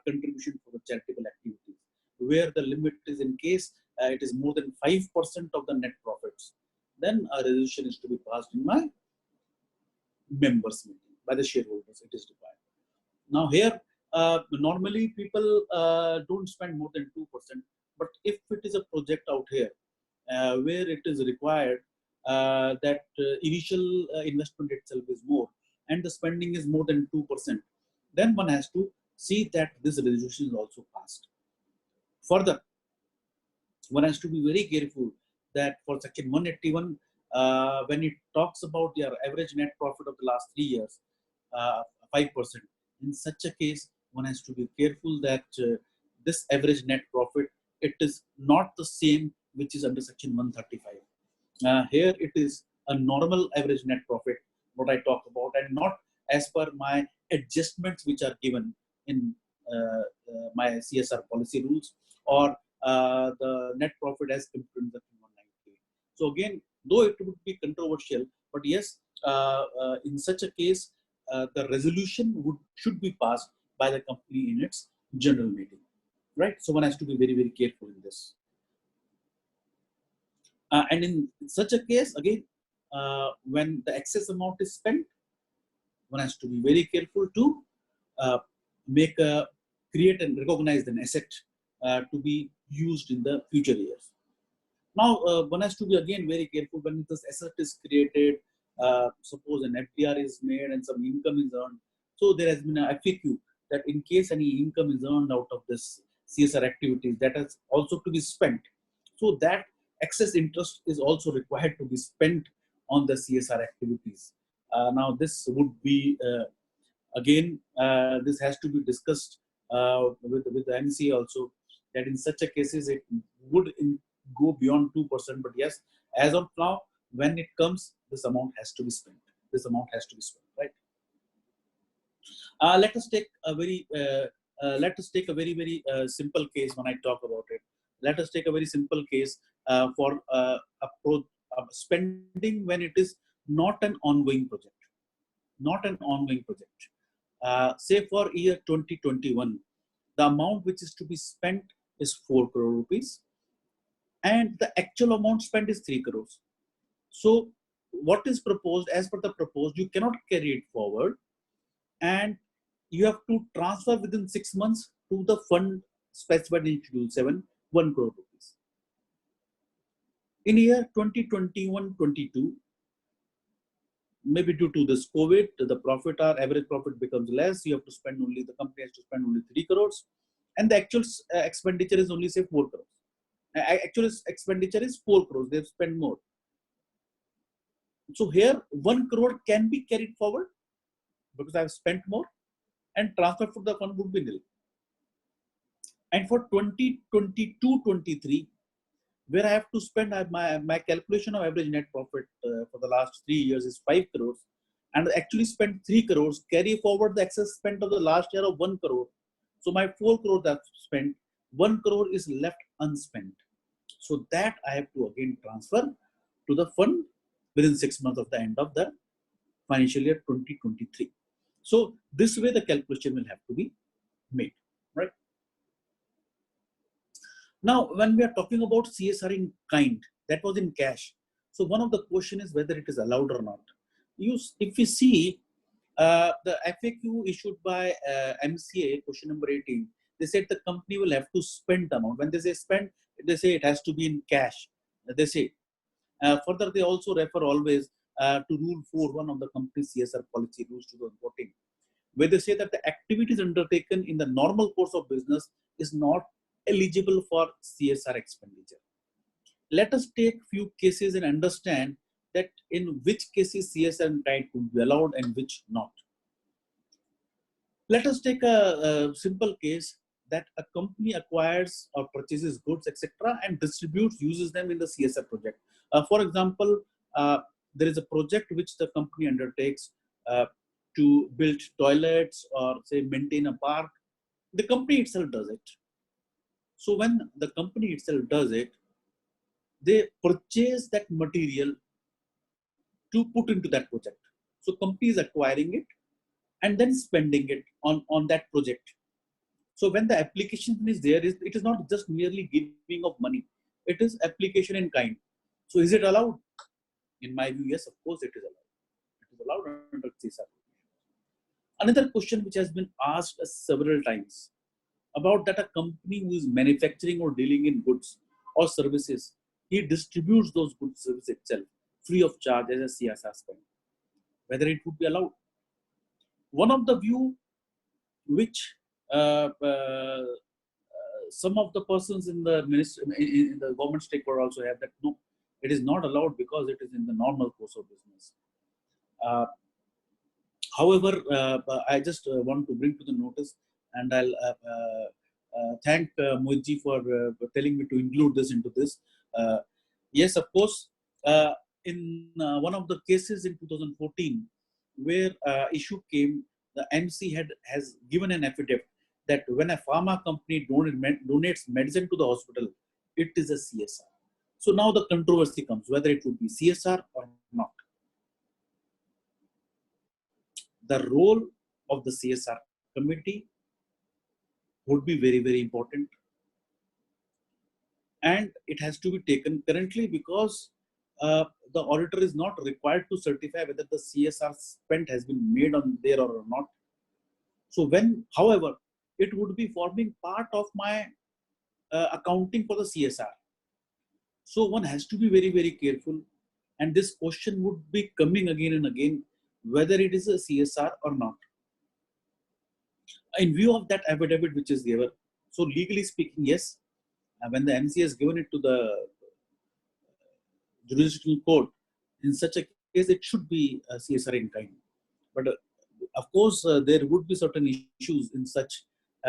contribution for the charitable activities, where the limit is in case it is more than 5% of the net profits, then a resolution is to be passed in my members meeting by the shareholders. It is required. Now here, normally people don't spend more than 2%, but if it is a project out here where it is required that initial investment itself is more and the spending is more than 2%, then one has to see that this resolution is also passed. Further, one has to be very careful that for Section 181, when it talks about their average net profit of the last 3 years, 5%, in such a case, one has to be careful that this average net profit, it is not the same which is under Section 135. Here it is a normal average net profit, what I talk about, and not as per my adjustments which are given in my CSR policy rules, or the net profit as computed in the Q198. So again, though it would be controversial, but yes, in such a case, the resolution should be passed by the company in its general meeting, right? So one has to be very, very careful in this. And in such a case, again, when the excess amount is spent, one has to be very careful to uh, create and recognize an asset to be used in the future years. Now, one has to be again very careful when this asset is created. Suppose an FDR is made and some income is earned. So there has been a FAQ that in case any income is earned out of this CSR activities, that has also to be spent. So that excess interest is also required to be spent on the CSR activities. Now, this would be again, this has to be discussed with the MC also, that in such a cases it would go beyond 2%. But yes, as of now, when it comes, this amount has to be spent. This amount has to be spent, right? Let us take a very simple case when I talk about it. Let us take a very simple case for spending when it is not an ongoing project. Not an ongoing project. Say for year 2021, the amount which is to be spent is 4 crore rupees, and the actual amount spent is 3 crores. So what is proposed, as per the proposed, you cannot carry it forward, and you have to transfer within 6 months to the fund specified in Schedule 7, 1 crore rupees. In year 2021-22, maybe due to this COVID, the profit or average profit becomes less. You have to spend only, the company has to spend only 3 crores, and the actual expenditure is only say 4 crores. Actual expenditure is 4 crores. They've spent more. So here 1 crore can be carried forward because I've spent more, and transfer for the fund would be nil. And for 2022-23, where I have to spend my calculation of average net profit for the last 3 years is 5 crores, and I actually spent 3 crores, carry forward the excess spent of the last year of 1 crore. So my 4 crore that I've spent, 1 crore is left unspent. So that I have to again transfer to the fund within 6 months of the end of the financial year 2023. So this way the calculation will have to be made, right? Now, when we are talking about CSR in kind, that was in cash. So one of the question is whether it is allowed or not. If you see the FAQ issued by MCA, question number 18, they said the company will have to spend the amount. When they say spend, they say it has to be in cash. They say. Further, they also refer always to Rule 4.1 of the company's CSR policy, Rules 2014, where they say that the activities undertaken in the normal course of business is not eligible for CSR expenditure. Let us take few cases and understand that in which cases CSR in kind could be allowed and which not. Let us take a simple case that a company acquires or purchases goods, etc., and distributes, uses them in the CSR project. For example, there is a project which the company undertakes to build toilets or say maintain a park. The company itself does it. So when the company itself does it, they purchase that material to put into that project. So company is acquiring it and then spending it on that project. So when the application is there, it is not just merely giving of money. It is application in kind. So is it allowed? In my view, yes, of course it is allowed. It is allowed under CSR. Another question which has been asked several times about that a company who is manufacturing or dealing in goods or services, he distributes those goods services itself free of charge as a CSR spend, whether it would be allowed. One of the view which some of the persons in the in the government stakeholder also have, that no, it is not allowed because it is in the normal course of business. However, I just want to bring to the notice, and I'll thank Mohitji for telling me to include this into this. Yes, of course, in one of the cases in 2014, where issue came, the MC has given an affidavit that when a pharma company donates medicine to the hospital, it is a CSR. So now the controversy comes whether it would be CSR or not. The role of the CSR committee would be very, very important. And it has to be taken currently because the auditor is not required to certify whether the CSR spent has been made on there or not. So when, however, it would be forming part of my accounting for the CSR. So one has to be very, very careful. And this question would be coming again and again, whether it is a CSR or not. In view of that affidavit which is given, so legally speaking, yes, when the MC has given it to the jurisdictional court, in such a case, it should be a CSR in kind. But of course, there would be certain issues in such,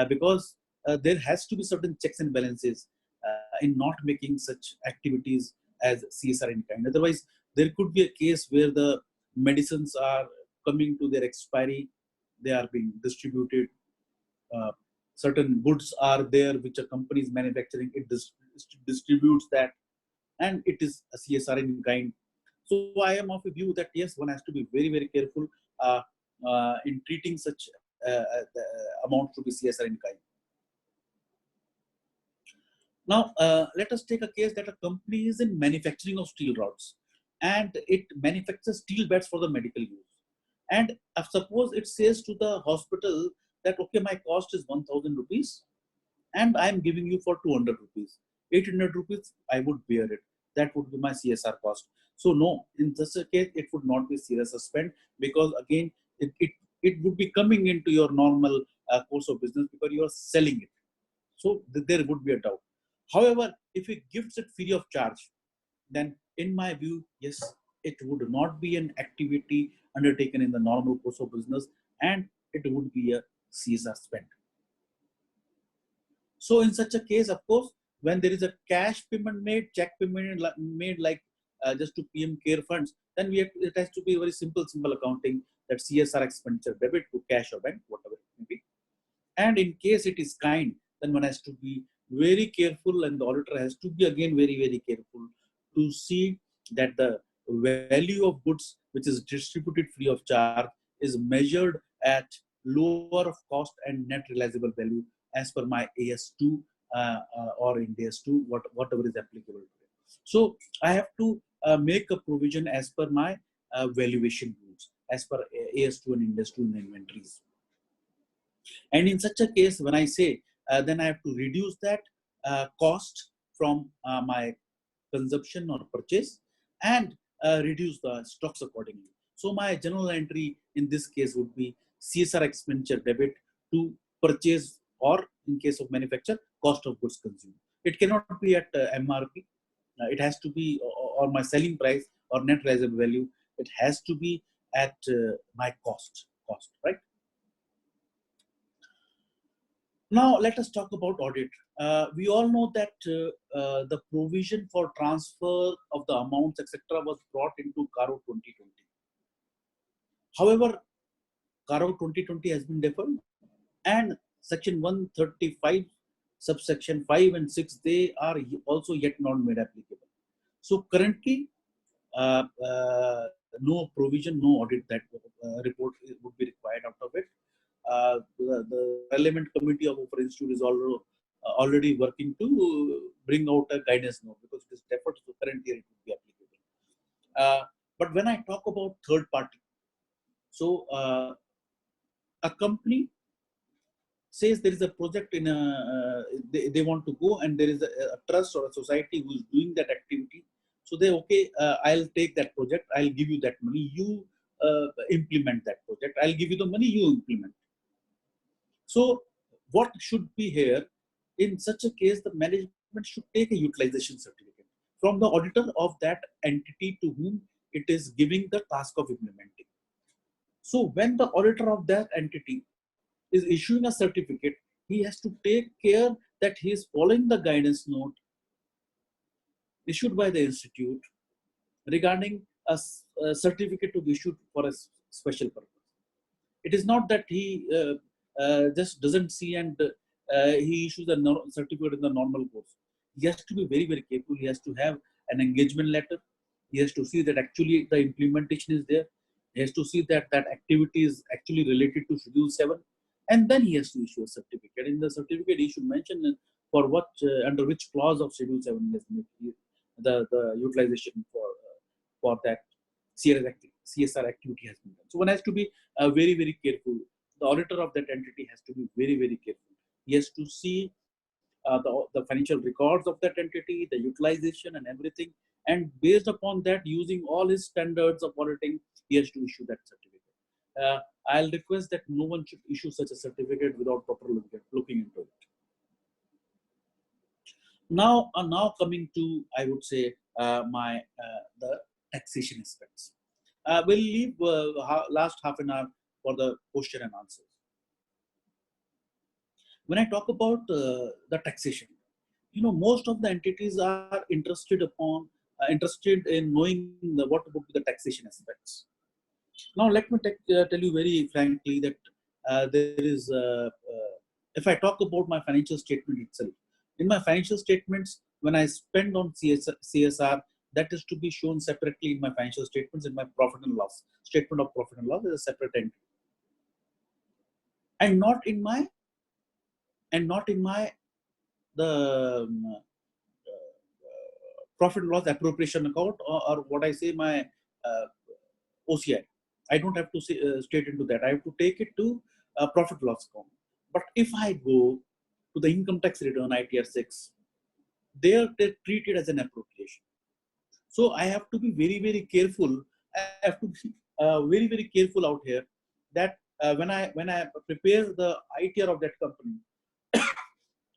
because there has to be certain checks and balances in not making such activities as CSR in kind. Otherwise, there could be a case where the medicines are coming to their expiry, they are being distributed. Certain goods are there which a company is manufacturing, it distributes that, and it is a CSR in kind. So I am of a view that yes, one has to be very, very careful in treating such amounts to be CSR in kind. Now, let us take a case that a company is in manufacturing of steel rods and it manufactures steel beds for the medical use. And suppose it says to the hospital that, okay, my cost is 1,000 rupees and I am giving you for 200 rupees. 800 rupees, I would bear it. That would be my CSR cost. So no, in such a case, it would not be CSR spend because again, it would be coming into your normal course of business because you are selling it. So there would be a doubt. However, if it gives it free of charge, then in my view, yes, it would not be an activity undertaken in the normal course of business and it would be a CSR spend. So in such a case, of course, when there is a cash payment made, check payment made like just to PM care funds, then it has to be very simple accounting that CSR expenditure debit to cash or bank, whatever it may be. And in case it is kind, then one has to be very careful and the auditor has to be again very, very careful to see that the value of goods which is distributed free of charge is measured at lower of cost and net realizable value as per my AS2 or in DS2, whatever is applicable. So I have to make a provision as per my valuation rules, as per AS2 and INDES2 in inventories. And in such a case, when I say, then I have to reduce that cost from my consumption or purchase and reduce the stocks accordingly. So my general entry in this case would be CSR expenditure debit to purchase or in case of manufacture, cost of goods consumed. It cannot be at MRP. It has to be or my selling price or net realizable value. It has to be at my cost, right? Now, let us talk about audit. We all know that the provision for transfer of the amounts, etc., was brought into CARO 2020. However, CARO 2020 has been deferred, and Section 135, subsection 5 and 6, they are also yet not made applicable. So currently, no provision, no audit that report would be required out of it. The relevant committee of Open Institute is already working to bring out a guidance note because it is deferred to the current year, it would be applicable. But when I talk about third party, so a company says there is a project in they want to go and there is a trust or a society who is doing that activity. So they, okay, I'll take that project, I'll give you that money, you implement that project, I'll give you the money, you implement. So what should be here, in such a case, the management should take a utilization certificate from the auditor of that entity to whom it is giving the task of implementing. So when the auditor of that entity is issuing a certificate, he has to take care that he is following the guidance note issued by the institute regarding a certificate to be issued for a special purpose. It is not that he just doesn't see and he issues a certificate in the normal course. He has to be very, very careful. He has to have an engagement letter. He has to see that actually the implementation is there. He has to see that that activity is actually related to Schedule 7. And then he has to issue a certificate. In the certificate, he should mention for what, under which clause of Schedule 7 he has made the utilization for that CSR activity has been done. So one has to be very, very careful. The auditor of that entity has to be very, very careful. He has to see the financial records of that entity, the utilization and everything. And based upon that, using all his standards of auditing, he has to issue that certificate. I'll request that no one should issue such a certificate without proper looking into it. Now coming to, I would say, the taxation aspects. We'll leave last half an hour for the question and answers. When I talk about the taxation, most of the entities are interested in knowing what would be the taxation aspects. Now, let me tell you very frankly that there is, if I talk about my financial statement itself, in my financial statements, when I spend on CSR, that is to be shown separately in my financial statements. In my profit and loss statement of profit and loss is a separate entry, and not in my the profit and loss appropriation account, or what I say, my OCI. I don't have to say straight into that. I have to take it to profit loss account. But if I go to the income tax return ITR 6, they treat it as an appropriation. So I have to be very, very careful. I have to be very, very careful out here that when I prepare the ITR of that company,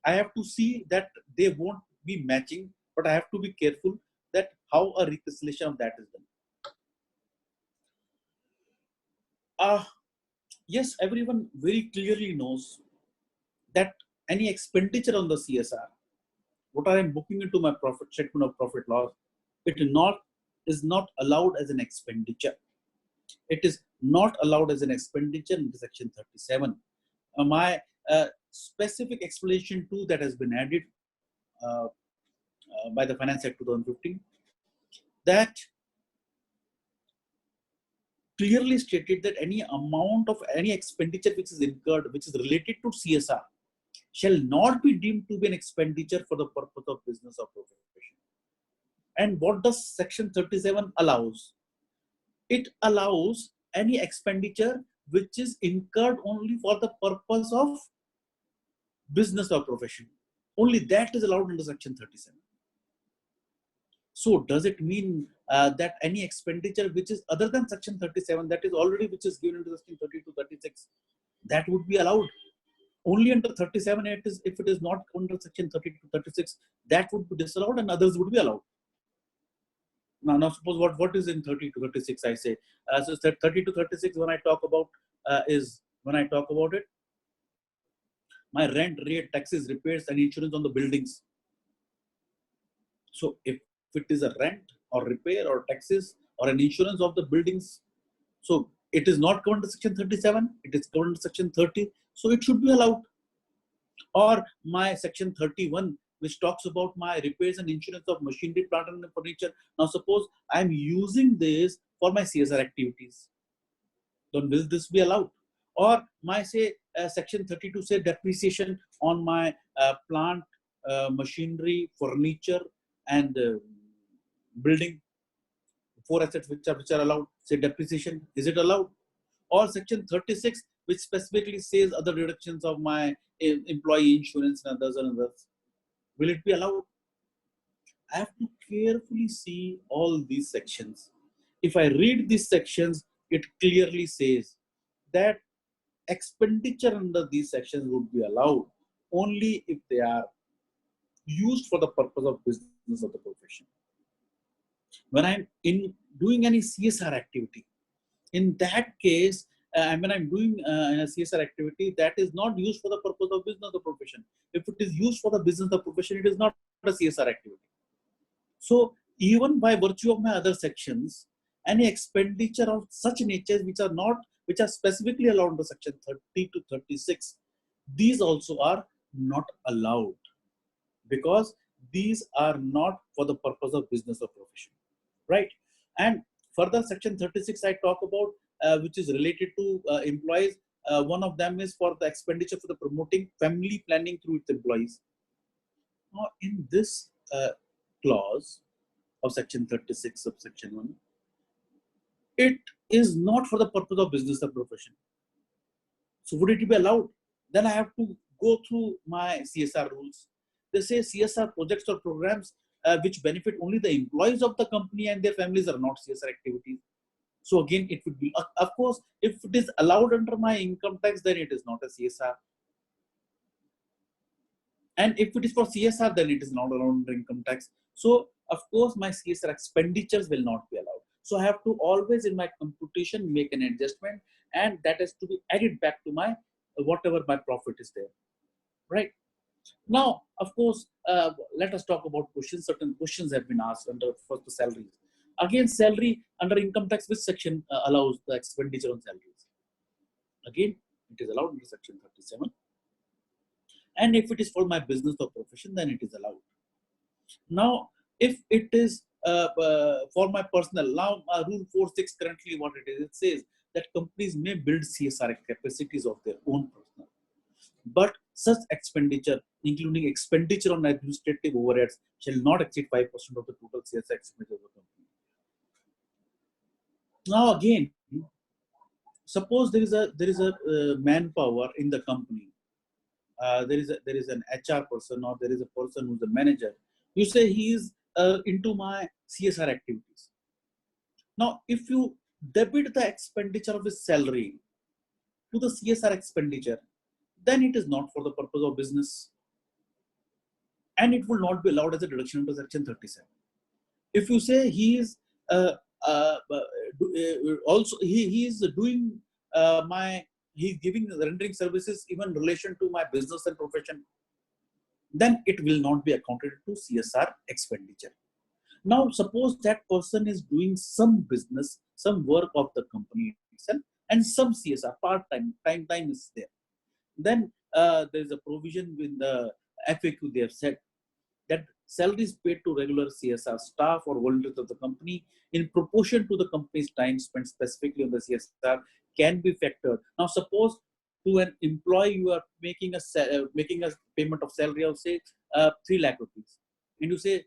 I have to see that they won't be matching, but I have to be careful that how a reconciliation of that is done. Yes, everyone very clearly knows that any expenditure on the CSR, what I am booking into my profit statement of profit loss, it is not allowed as an expenditure. It is not allowed as an expenditure in Section 37. My specific explanation to that has been added by the Finance Act 2015, that clearly stated that any amount of any expenditure which is incurred, which is related to CSR, shall not be deemed to be an expenditure for the purpose of business or profession. And what does Section 37 allows? It allows any expenditure which is incurred only for the purpose of business or profession. Only that is allowed under Section 37. So does it mean that any expenditure which is other than Section 37, that is already which is given under Section 30 to 36, that would be allowed? Only under 37, if it is not under Section 30 to 36, that would be disallowed and others would be allowed. Now suppose what is in 30 to 36, I say. So 30 to 36, when I talk about it, my rent, rate, taxes, repairs, and insurance on the buildings. So if it is a rent or repair or taxes or an insurance of the buildings, so it is not covered under Section 37, it is covered under Section 30, so it should be allowed. Or my Section 31, which talks about my repairs and insurance of machinery, plant and furniture. Now suppose I am using this for my CSR activities, then will this be allowed? Or my Section 32 say depreciation on my plant, machinery, furniture, and building, 4 assets which are allowed, say depreciation, is it allowed? Or Section 36, which specifically says other deductions of my employee insurance and others, will it be allowed? I have to carefully see all these sections. If I read these sections, it clearly says that expenditure under these sections would be allowed only if they are used for the purpose of business of the profession. When I'm doing any CSR activity, in that case, when I'm doing a CSR activity, that is not used for the purpose of business or profession. If it is used for the business or profession, it is not a CSR activity. So even by virtue of my other sections, any expenditure of such natures which are specifically allowed under section 30 to 36, these also are not allowed, because these are not for the purpose of business or profession, right? And further, section 36 I talk about, which is related to employees. One of them is for the expenditure for the promoting family planning through its employees. Now, in this clause of section 36 subsection 1, it is not for the purpose of business or profession. So would it be allowed? Then I have to go through my CSR rules. They say CSR projects or programs which benefit only the employees of the company and their families are not CSR activities. So again, it would be, of course, if it is allowed under my income tax, then it is not a CSR. And if it is for CSR, then it is not allowed under income tax. So of course, my CSR expenditures will not be allowed. So I have to always in my computation make an adjustment, and that has to be added back to my whatever my profit is there, right? Now, of course, let us talk about questions. Certain questions have been asked under first the salaries. Again, salary under income tax, which section allows the expenditure on salaries? Again, it is allowed under section 37. And if it is for my business or profession, then it is allowed. Now, if it is for my personal, now rule 4.6 currently what it is, it says that companies may build CSR capacities of their own personal, but such expenditure, including expenditure on administrative overheads, shall not exceed 5% of the total CSR expenditure of the company. Now again, suppose there is a manpower in the company. There is an HR person, or there is a person who's a manager. You say he is into my CSR activities. Now, if you debit the expenditure of his salary to the CSR expenditure, then it is not for the purpose of business, and it will not be allowed as a deduction under section 37. If you say he is also he is doing he's giving rendering services even in relation to my business and profession, then it will not be accounted to CSR expenditure. Now, suppose that person is doing some business, some work of the company itself, and some CSR part-time, time is there. Then there is a provision in the FAQ. They have said that salaries paid to regular CSR staff or volunteers of the company in proportion to the company's time spent specifically on the CSR can be factored. Now, suppose to an employee you are making a payment of salary of say 3 lakh rupees, and you say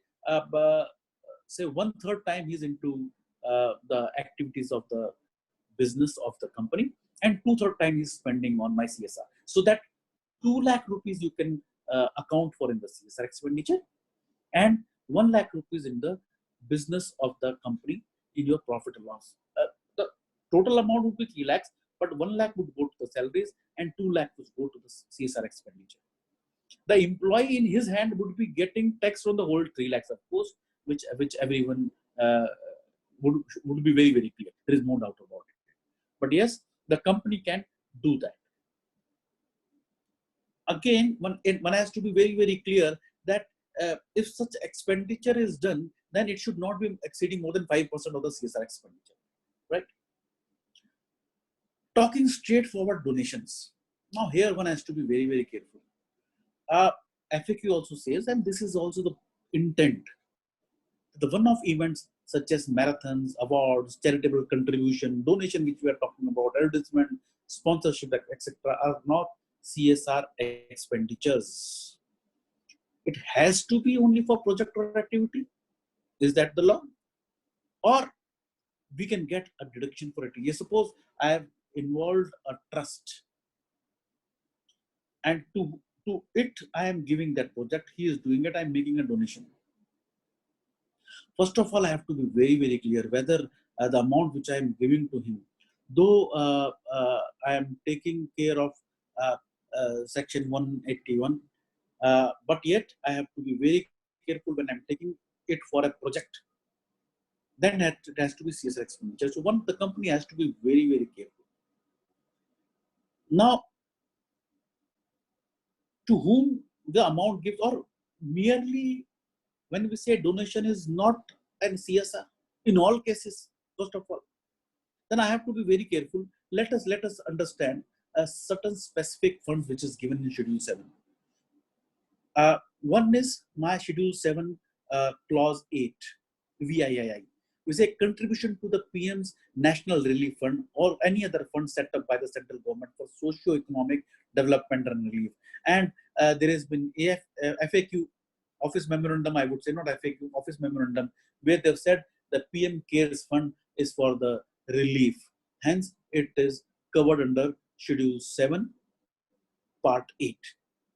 say 1/3 time he's into the activities of the business of the company, and 2/3 time he's spending on my CSR. So that 2 lakh rupees you can account for in the CSR expenditure, and 1 lakh rupees in the business of the company in your profit and loss. The total amount would be 3 lakhs, but 1 lakh would go to the salaries and 2 lakh would go to the CSR expenditure. The employee in his hand would be getting tax on the whole 3 lakhs, of course, which everyone would be very, very clear. There is no doubt about it. But yes, the company can do that. Again, one has to be very, very clear that if such expenditure is done, then it should not be exceeding more than 5% of the CSR expenditure, right? Talking straightforward donations. Now here one has to be very, very careful. FAQ also says, and this is also the intent, the one-off events such as marathons, awards, charitable contribution, donation, which we are talking about, advertisement, sponsorship, etc., are not CSR expenditures. It has to be only for project or activity. Is that the law? Or we can get a deduction for it. Yes, suppose I have involved a trust, and to it I am giving that project. He is doing it. I am making a donation. First of all, I have to be very, very clear whether the amount which I am giving to him, though I am taking care of section 181, but yet I have to be very careful when I'm taking it for a project. Then it has to be CSR expenditure. So the company has to be very, very careful. Now, to whom the amount gives, or merely when we say donation is not and CSR in all cases, first of all, then I have to be very careful. Let us understand a certain specific funds which is given in Schedule 7. One is my Schedule 7 Clause 8, VIII. We say contribution to the PM's National Relief Fund or any other fund set up by the central government for socio-economic development and relief. And there has been FAQ, Office Memorandum, I would say, not FAQ, Office Memorandum, where they've said the PM CARES Fund is for the relief. Hence, it is covered under Schedule 7, Part 8.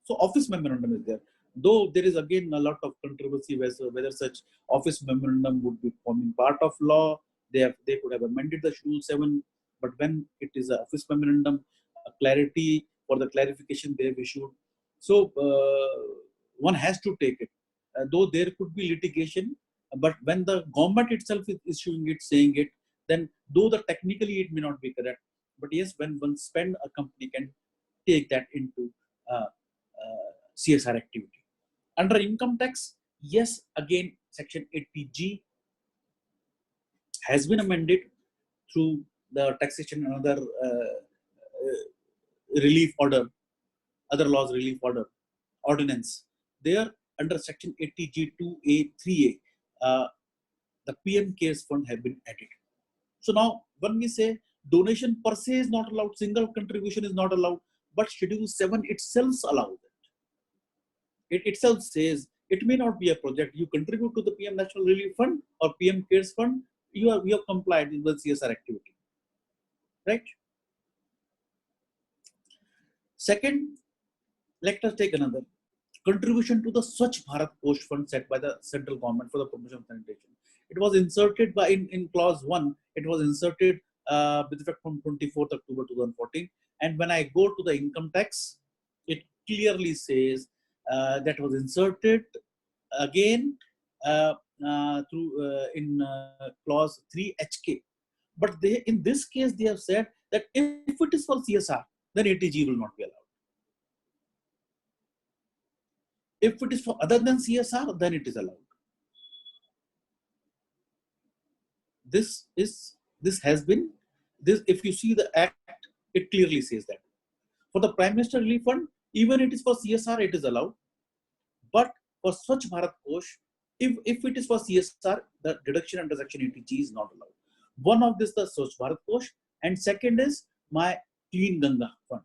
So, Office Memorandum is there. Though there is again a lot of controversy whether such Office Memorandum would be forming part of law. They could have amended the Schedule 7, but when it is an Office Memorandum, clarity for the clarification they have issued. So, one has to take it. Though there could be litigation, but when the government itself is issuing it, saying it, then though technically it may not be correct, but yes, when one spend, a company can take that into CSR activity. Under income tax, yes, again, Section 80G has been amended through the taxation and other relief order, other laws relief order, ordinance. There, under Section 80G 2A, 3A, the PM CARES Fund have been added. So now, when we say donation per se is not allowed, single contribution is not allowed, but Schedule 7 itself allows it. It itself says it may not be a project. You contribute to the PM National Relief Fund or PM CARES Fund, you have complied with the CSR activity, right? Second, let us take another contribution to the Swachh Bharat Kosh Fund set by the central government for the promotion of sanitation. It was inserted by in Clause 1. It was inserted with effect from 24th October 2014. And when I go to the income tax, it clearly says that was inserted again in Clause 3 HK. But in this case, they have said that if it is for CSR, then 80G will not be allowed. If it is for other than CSR, then it is allowed. This has been, if you see the act, it clearly says that. For the Prime Minister Relief Fund, even it is for CSR, it is allowed. But for Swachh Bharat Kosh, if it is for CSR, the deduction under Section 80G is not allowed. One of this, the Swachh Bharat Kosh, and second is my Clean Ganga Fund.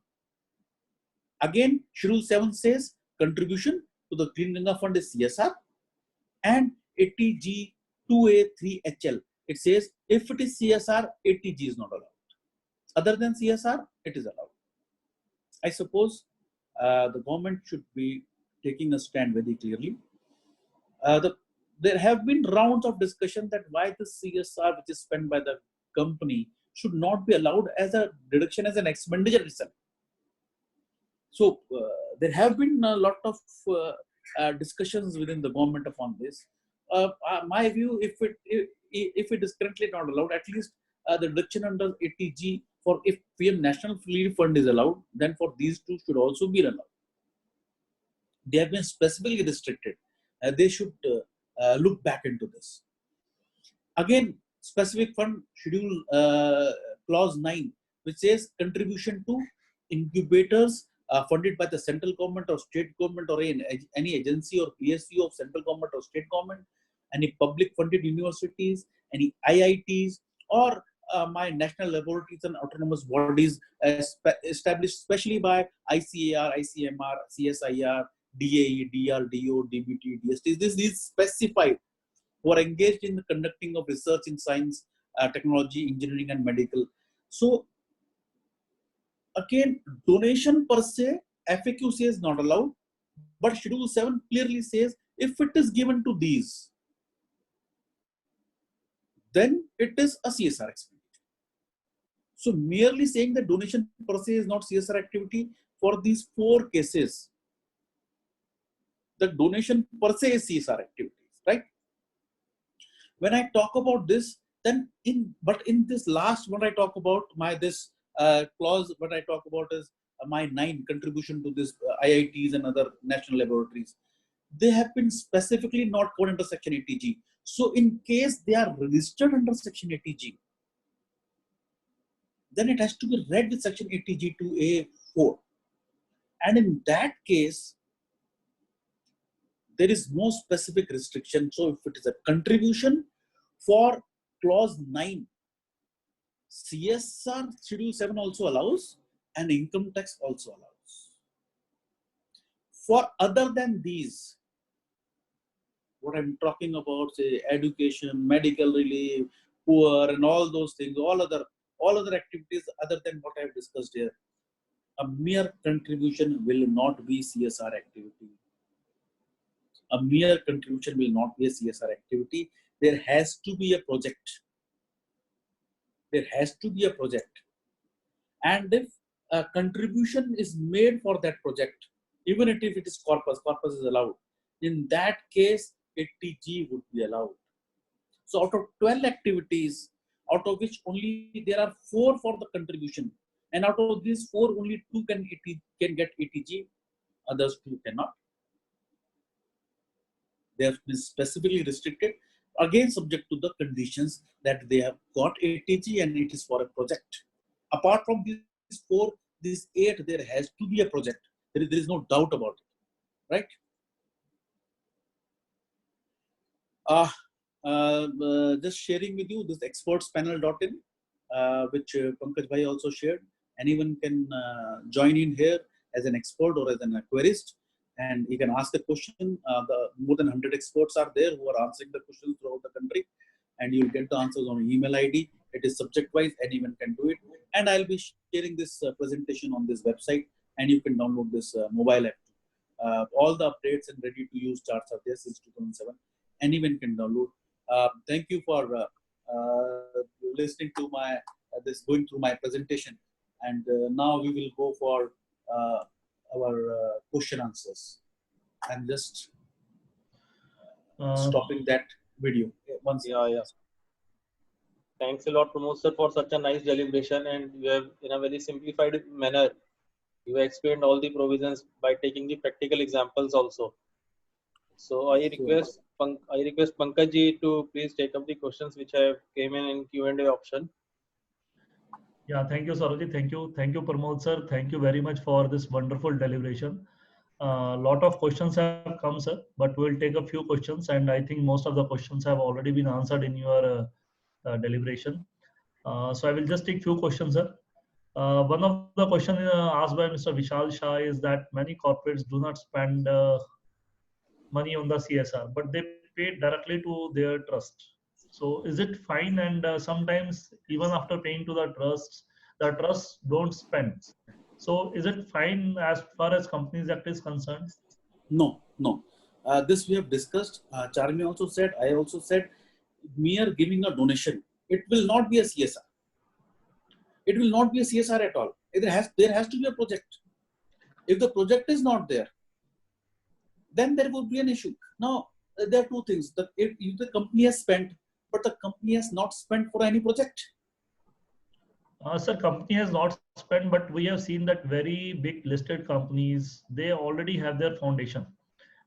Again, Schedule 7 says contribution to the Clean Ganga Fund is CSR, and 80G 2A 3HL. It says if it is CSR, 80G is not allowed. Other than CSR, it is allowed. I suppose the government should be taking a stand very clearly. There have been rounds of discussion that why the CSR which is spent by the company should not be allowed as a deduction as an expenditure itself. So there have been a lot of discussions within the government upon this. My view, if it is currently not allowed, at least the deduction under 80G for if PM National Relief Fund is allowed, then for these two should also be allowed. They have been specifically restricted. They should look back into this. Again, specific fund schedule clause 9, which says contribution to incubators funded by the central government or state government or any agency or PSU of central government or state government, any public funded universities, any IITs, or my national laboratories and autonomous bodies established especially by ICAR, ICMR, CSIR, DAE, DRDO, DBT, DST. This is specified who are engaged in the conducting of research in science, technology, engineering, and medical. So, again, donation per se, FAQ says not allowed, but Schedule 7 clearly says if it is given to these, then it is a CSR expenditure. So, merely saying that donation per se is not CSR activity for these 4 cases, the donation per se is CSR activities, right? When I talk about this, then in this last one I talk about this clause, what I talk about is my 9 contribution to this IITs and other national laboratories. they have been specifically not covered under Section 80G. So in case they are registered under Section 80G, then it has to be read with Section 80G to A4. And in that case, there is no specific restriction. So if it is a contribution for clause 9, CSR Schedule 7 also allows and income tax also allows. For other than these, what I'm talking about, say education, medical relief, poor, and all those things, all other activities other than what I have discussed here, a mere contribution will not be CSR activity. A mere contribution will not be a CSR activity. There has to be a project. There has to be a project. And if a contribution is made for that project, even if it is corpus is allowed. In that case, 80G would be allowed. So out of 12 activities, out of which only there are 4 for the contribution, and out of these 4, only 2 can get 80G, others 2 cannot. They have been specifically restricted, again subject to the conditions that they have got 80G and it is for a project. Apart from these 4, these 8, there has to be a project. There is no doubt about it, right? Just sharing with you this expertspanel.in, which Pankaj Bhai also shared. Anyone can join in here as an expert or as an querist, and you can ask a question. More than 100 experts are there who are answering the questions throughout the country, and you'll get the answers on email ID. It is subject wise, anyone can do it. And I'll be sharing this presentation on this website, and you can download this mobile app. All the updates and ready to use charts are there since 2007. Anyone can download. Thank you for listening to my going through my presentation, and now we will go for our question answers. I'm just stopping that video. Yeah. Thanks a lot, Pramod sir, for such a nice deliberation, and you have, in a very simplified manner, you have explained all the provisions by taking the practical examples also. So I request Pankaj ji to please take up the questions which have came in Q&A option. Yeah, thank you, Sarojit. Thank you, Pramod sir. Thank you very much for this wonderful deliberation. Lot of questions have come, sir, but we'll take a few questions, and I think most of the questions have already been answered in your deliberation. So I will just take few questions, sir. One of the questions asked by Mr. Vishal Shah is that many corporates do not spend money on the CSR, but they pay directly to their trust. So is it fine? And sometimes even after paying to the trusts don't spend. So is it fine as far as Companies Act is concerned? No. This we have discussed. Charmi also said, I also said, mere giving a donation, it will not be a CSR. It will not be a CSR at all. There has to be a project. If the project is not there, then there would be an issue. Now, there are two things. If the company has spent, but the company has not spent for any project. Sir, company has not spent, but we have seen that very big listed companies, they already have their foundation,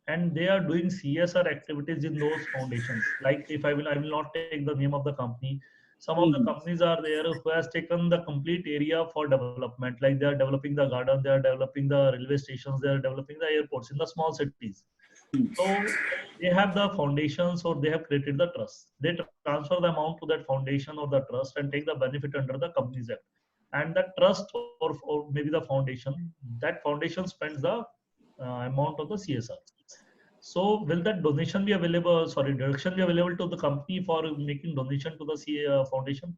and they are doing CSR activities in those foundations. Like if I will not take the name of the company. Some of the companies are there who has taken the complete area for development. Like they are developing the garden, they are developing the railway stations, they are developing the airports in the small cities. So they have the foundations, or they have created the trust. They transfer the amount to that foundation or the trust and take the benefit under the Companies Act. And that trust or maybe the foundation, that foundation spends the amount of the CSR. So will that donation be available? Sorry, deduction be available to the company for making donation to the foundation?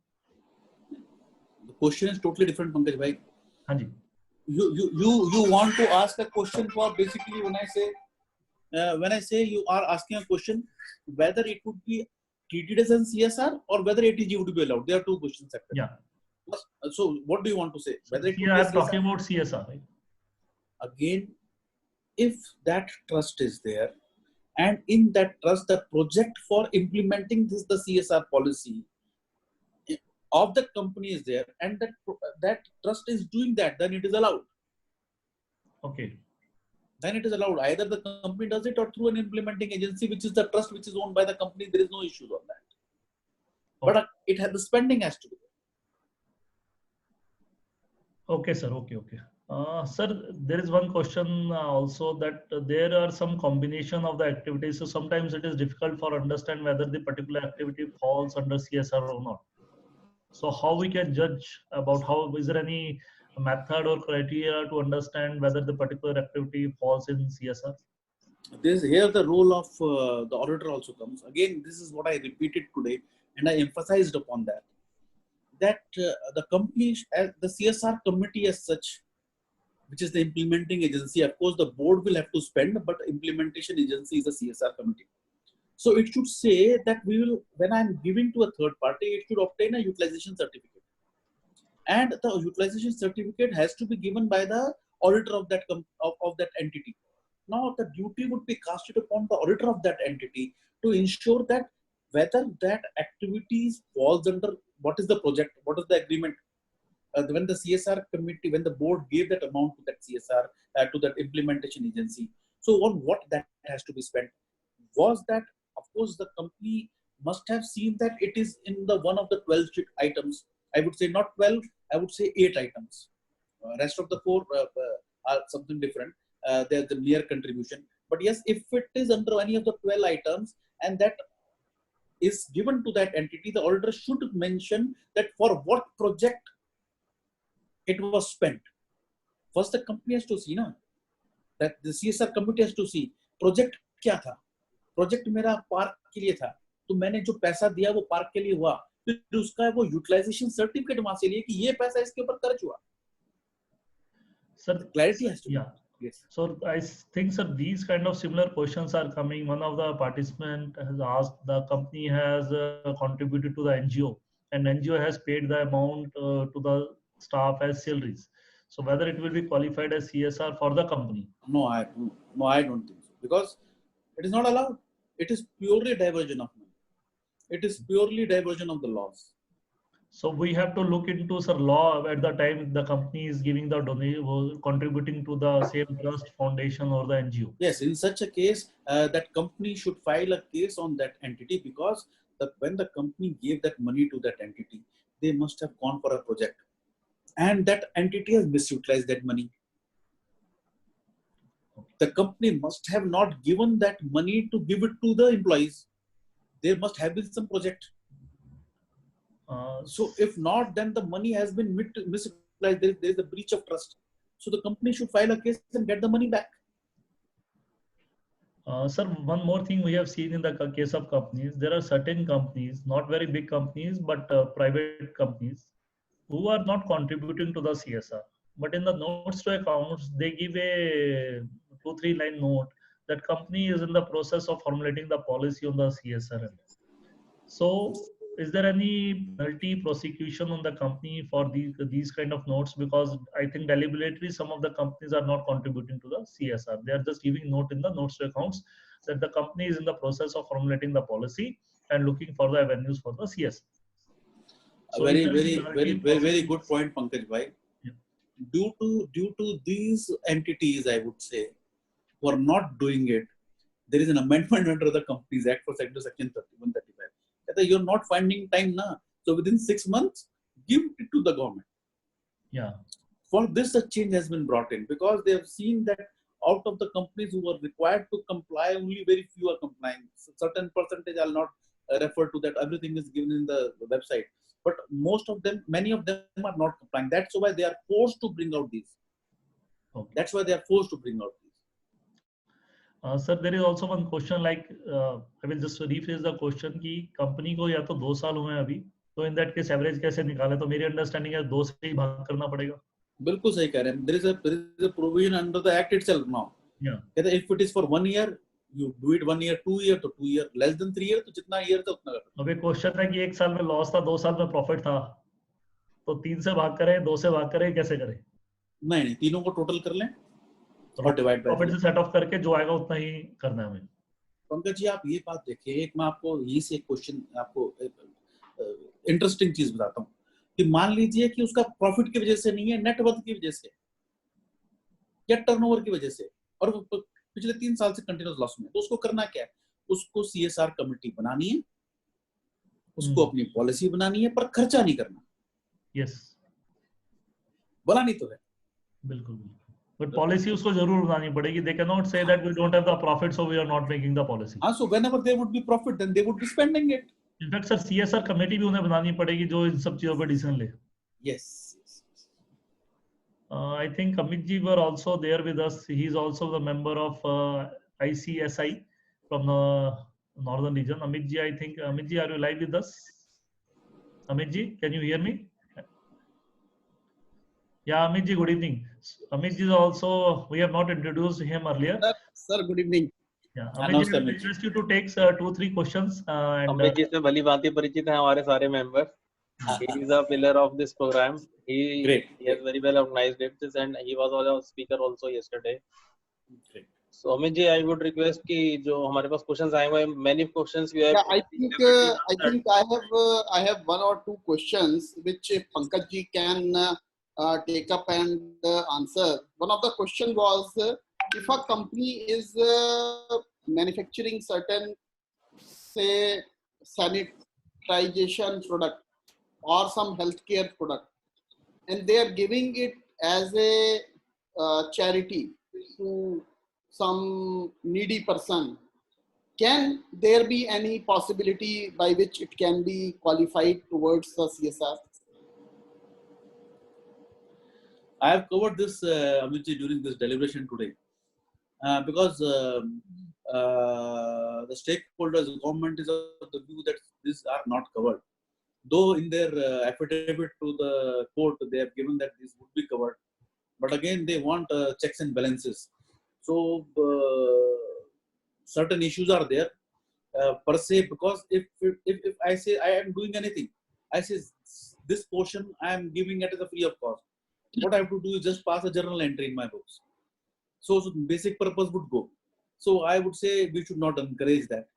The question is totally different, Pankaj bhai. Hanji. You want to ask a question for basically when I say you are asking a question whether it would be treated as an CSR or whether 80G would be allowed. There are two questions. Yeah. So what do you want to say? Whether it yeah, I'm talking about CSR. Right? Again, if that trust is there, and in that trust, the project for implementing the CSR policy of the company is there, and that trust is doing that, then it is allowed. Okay. then it is allowed. Either the company does it or through an implementing agency, which is the trust which is owned by the company. There is no issues on that. But it has, the spending has to be there. Okay, sir. Okay, okay. Sir, there is one question also that there are some combination of the activities. So sometimes it is difficult for understand whether the particular activity falls under CSR or not. So how we can judge about how, is there any method or criteria to understand whether the particular activity falls in CSR? This here the role of the auditor also comes. Again, this is what I repeated today, and I emphasized upon that. That the company, the CSR committee as such, which is the implementing agency, of course, the board will have to spend, but implementation agency is the CSR committee. So it should say that we will, when I'm giving to a third party, it should obtain a utilization certificate. And the utilization certificate has to be given by the auditor of that of that entity. Now the duty would be casted upon the auditor of that entity to ensure that whether that activities falls under what is the project, what is the agreement. When the CSR committee, when the board gave that amount to that CSR, to that implementation agency, so on what that has to be spent, was that, of course, the company must have seen that it is in the one of the 12 items. I would say not 12, I would say 8 items. Rest of the 4 are something different. They're the mere contribution. But yes, if it is under any of the 12 items and that is given to that entity, the auditor should mention that for what project it was spent. First, the company has to see, no, that the CSR committee has to see project क्या था, project मेरा park के लिए था, तो मैंने जो पैसा दिया वो पार्क के लिए हुआ, फिर उसका वो यूटिलाइजेशन सर्टिफिकेट वहां से लिए कि ये पैसा इसके ऊपर खर्च हुआ. Sir, clarity has to be. Yeah. Yes. So I think, sir, these kind of similar questions are coming. One of the participant has asked, the company has contributed to the NGO, and NGO has paid the amount to the staff as salaries. So whether it will be qualified as CSR for the company? No, I don't think so, because it is not allowed. It is purely diversion of money. It is purely diversion of the laws. So we have to look into, sir, law at the time the company is giving the donation, contributing to the same trust, foundation, or the NGO. Yes, in such a case, that company should file a case on that entity, because when the company gave that money to that entity, they must have gone for a project, and that entity has misutilized that money. The company must have not given that money to give it to the employees. There must have been some project. So if not, then the money has been misutilized. There is a breach of trust. So the company should file a case and get the money back. Sir, one more thing we have seen in the case of companies, there are certain companies, not very big companies, but private companies, who are not contributing to the CSR. But in the notes to accounts, they give a 2-3 line note that company is in the process of formulating the policy on the CSR. So is there any penalty prosecution on the company for these kind of notes? Because I think deliberately some of the companies are not contributing to the CSR. They are just giving note in the notes to accounts that the company is in the process of formulating the policy and looking for the avenues for the CSR. So very good point, Pankaj bhai. Yeah. Due to these entities, I would say, who are not doing it, there is an amendment under the Companies Act for Section 135. You're not finding time now, so within 6 months, give it to the government. Yeah. For this, a change has been brought in, because they have seen that out of the companies who are required to comply, only very few are complying. So certain percentage, I'll not refer to that. Everything is given in the website, but most of them, many of them are not complying. That's why they are forced to bring out these. Okay. That's why they are forced to bring out these. Sir, there is also one question, like I will just rephrase the question कि company को या तो 2 साल हुए हैं अभी, तो in that case average कैसे निकाले? तो मेरी understanding है 2 से ही भाग करना पड़ेगा. बिल्कुल सही कह रहे हैं. There is a provision under the act itself now. Yeah. If it is for 1 year, you do it 1 year, 2 year, तो 2 year, less than 3 year, तो जितना year था उतना कर. अभी क्वेश्चन है कि 1 साल में लॉस था, 2 साल में प्रॉफिट था, तो 3 से भाग करें, 2 से भाग करें, कैसे करें? नहीं, तीनों को टोटल कर लें और डिवाइड बाय प्रॉफिट से सेट ऑफ करके जो आएगा उतना ही करना है हमें. पंकज जी, आप ये बात देखिए, एक मैं आपको यही से एक क्वेश्चन, आपको इंटरेस्टिंग चीज बताता हूँ कि मान लीजिए कि उसका प्रॉफिट की वजह से नहीं है, नेटवर्थ की वजह से या टर्नओवर की वजह से, और वो पिछले 3 साल से कंटिन्यूस लॉस में, तो उसको करना क्या है, उसको CSR कमेटी बनानी है, उसको अपनी पॉलिसी बनानी है, पर खर्चा नहीं करना। यस, बनानी तो है, बिल्कुल बिल्कुल, बट पॉलिसी उसको जरूर बनानी पड़ेगी. They can not say that we don't have the profit so we are not making the policy. हाँ, so whenever there would be profit then they would be spending it. In fact sir CSR committee भी उन्हें बनानी पड़ेगी जो इन सब चीजों पे decision ले. Yes. I think Amit ji were also there with us. He is also the member of ICSI from the northern region. Amit ji, I think Amit ji, are you live with us? Amit ji, can you hear me? Yeah, Amit ji, good evening. Amit ji is also, we have not introduced him earlier. Sir, good evening. Yeah, Amit ji, I request you to take 2-3 questions. And Amit ji से भली भांति परिचित हैं हमारे सारे members. He is a pillar of this program. He has very well organized it, and he was also a speaker also yesterday. Great. So Amit ji, I would request कि जो हमारे पास questions आए हुए, many questions we have. Yeah, I think I have 1 or 2 questions which Pankaj ji can take up and answer. One of the question was if a company is manufacturing certain, say, sanitization product or some healthcare product, and they are giving it as a charity to some needy person, can there be any possibility by which it can be qualified towards the CSR? I have covered this, Amit ji, during this deliberation today, because the stakeholders, the government is of the view that these are not covered. Though in their affidavit to the court, they have given that this would be covered, but again they want checks and balances. So certain issues are there per se, because if I say I am doing anything, I say this portion I am giving it as a free of cost. What I have to do is just pass a journal entry in my books. So basic purpose would go. So I would say we should not encourage that.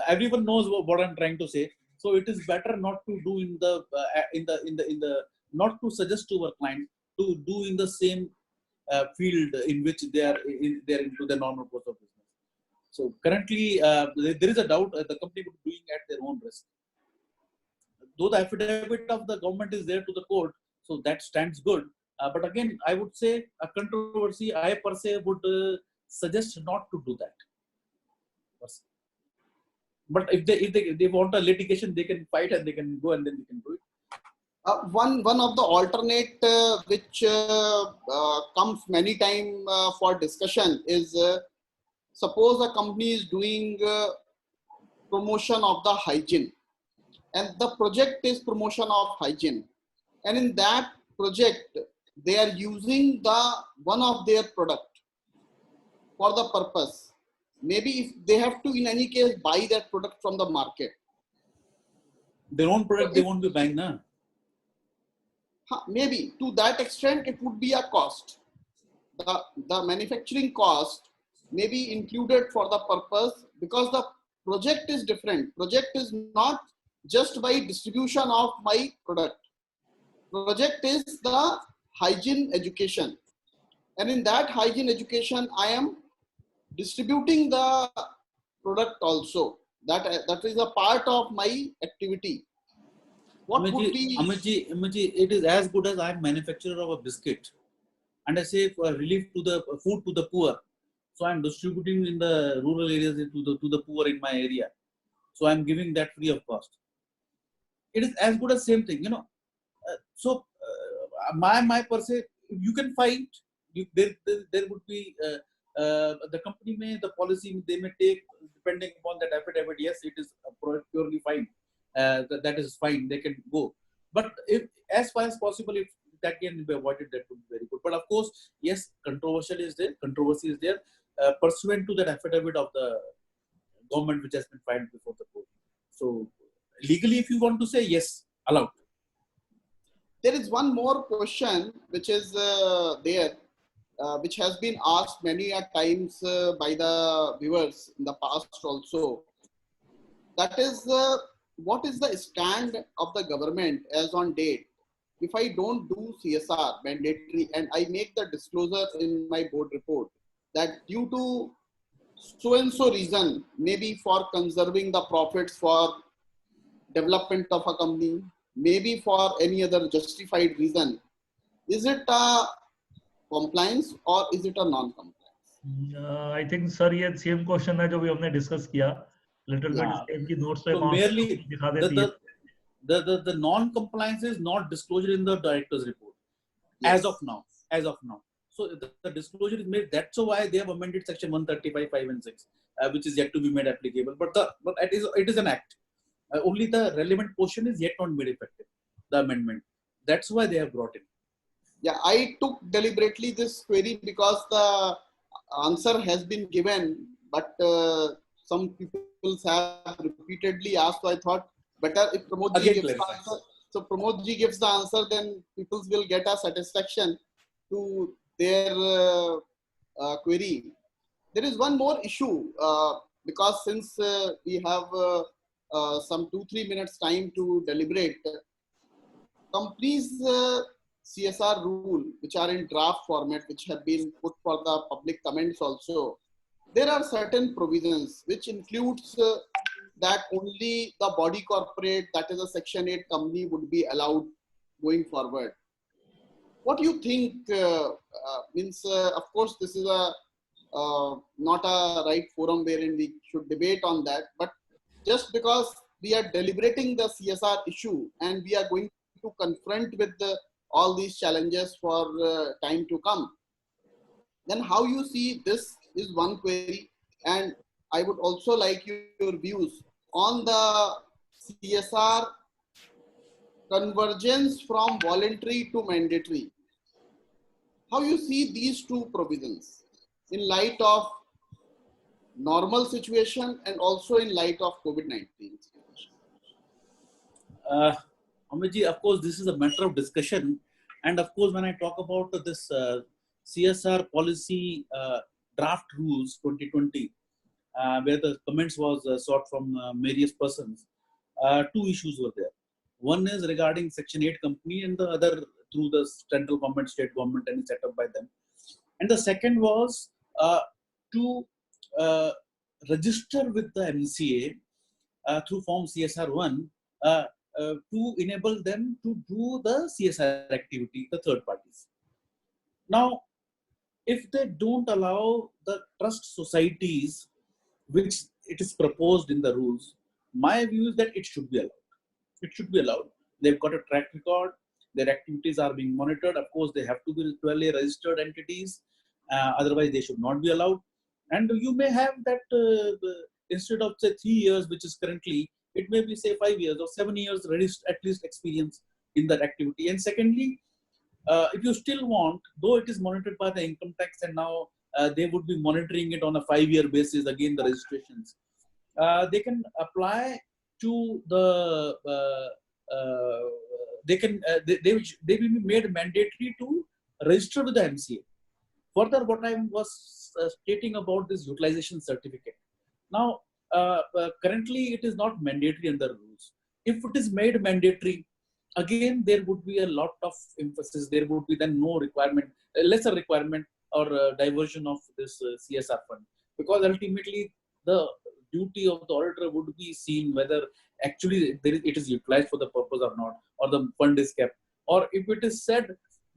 Everyone knows what I'm trying to say. So it is better not to do in the not to suggest to our client to do in the same field in which they are into the normal course of business. So currently there is a doubt the company would be doing at their own risk. Though the affidavit of the government is there to the court, so that stands good. But again, I would say a controversy, I per se would suggest not to do that. But if they want a litigation, they can fight and they can go and then they can do it. One of the alternate which comes many time for discussion is suppose a company is doing promotion of the hygiene, and the project is promotion of hygiene, and in that project they are using one of their product for the purpose. Maybe if they have to in any case buy that product from the market. Their own product they won't be buying now. Maybe to that extent it would be a cost. The manufacturing cost may be included for the purpose, because the project is different. Project is not just by distribution of my product. Project is the hygiene education, and in that hygiene education I am distributing the product also. That is a part of my activity. What would be? Amit, it is as good as I am manufacturer of a biscuit, and I say for relief to the food to the poor. So I am distributing in the rural areas to the poor in my area. So I am giving that free of cost. It is as good as same thing, my per se, you can find there would be the company may, the policy they may take depending upon that affidavit. Yes, it is purely fine. That is fine. They can go. But if as far as possible, if that can be avoided, that would be very good. But of course, yes, controversy is there. Pursuant to that affidavit of the government which has been filed before the court. So legally, if you want to say yes, allowed. There is one more question which is there, which has been asked many a times by the viewers in the past also. That is, what is the stand of the government as on date if I don't do CSR mandatory and I make the disclosure in my board report that due to so and so reason, maybe for conserving the profits for development of a company, maybe for any other justified reason, is it a compliance or is it a non-compliance? I think sir ये same question है जो भी हमने discuss किया little bit हाँ. same की notes पे So वहाँ पे merely दिखा the देती है. the non-compliance is not disclosure in the director's report Yes. as of now. So the disclosure is made. That's why they have amended section 135, 5 and 6, which is yet to be made applicable. But it is an act. Only the relevant portion is yet not made effective. The amendment. That's why they have brought in. Yeah, I took deliberately this query because the answer has been given, but some people have repeatedly asked. So I thought better if Pramod ji gives the answer. So Pramod ji gives the answer, then people will get a satisfaction to their query. There is one more issue because since we have some 2-3 minutes time to deliberate, companies CSR rule, which are in draft format, which have been put for the public comments also, there are certain provisions which includes that only the body corporate, that is a Section 8 company, would be allowed going forward. What do you think? Of course, this is a not a right forum wherein we should debate on that, but just because we are deliberating the CSR issue and we are going to confront with all these challenges for time to come, then how you see this is one query. And I would also like your views on the CSR convergence from voluntary to mandatory. How you see these two provisions in light of normal situation and also in light of COVID-19 situation? Amitji, of course, this is a matter of discussion. And of course, when I talk about this CSR policy draft rules 2020, where the comments was sought from various persons, two issues were there. One is regarding Section 8 company and the other through the central government, state government, and set up by them. And the second was to register with the MCA through form CSR1 to enable them to do the CSR activity, the third parties. Now, if they don't allow the trust societies, which it is proposed in the rules, my view is that it should be allowed. It should be allowed. They've got a track record. Their activities are being monitored. Of course, they have to be 12A registered entities. Otherwise, they should not be allowed. And you may have that instead of say 3 years, which is currently, it may be say 5 years or 7 years at least experience in that activity. And secondly, if you still want, though it is monitored by the income tax and now they would be monitoring it on a 5-year basis, again the registrations, they can apply to the, they will be made mandatory to register with the MCA. Further, what I was stating about this utilization certificate. Now, currently it is not mandatory under rules. If it is made mandatory, again, there would be a lot of emphasis. There would be then no requirement, lesser requirement or diversion of this CSR fund. Because ultimately, the duty of the auditor would be seen whether actually it is utilized for the purpose or not, or the fund is kept. Or if it is said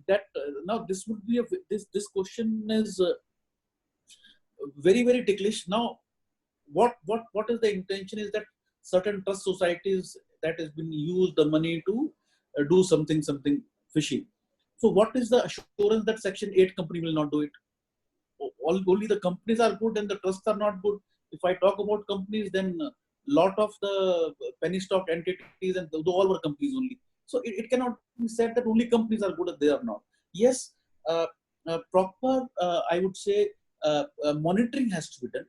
that now this would be this question is very, very ticklish. Now, what is the intention is that certain trust societies that has been used the money to do something fishy. So what is the assurance that Section 8 company will not do it? Only the companies are good and the trusts are not good. If I talk about companies, then a lot of the penny stock entities and all were companies only. So it cannot be said that only companies are good and they are not. Yes, proper, I would say, monitoring has to be done.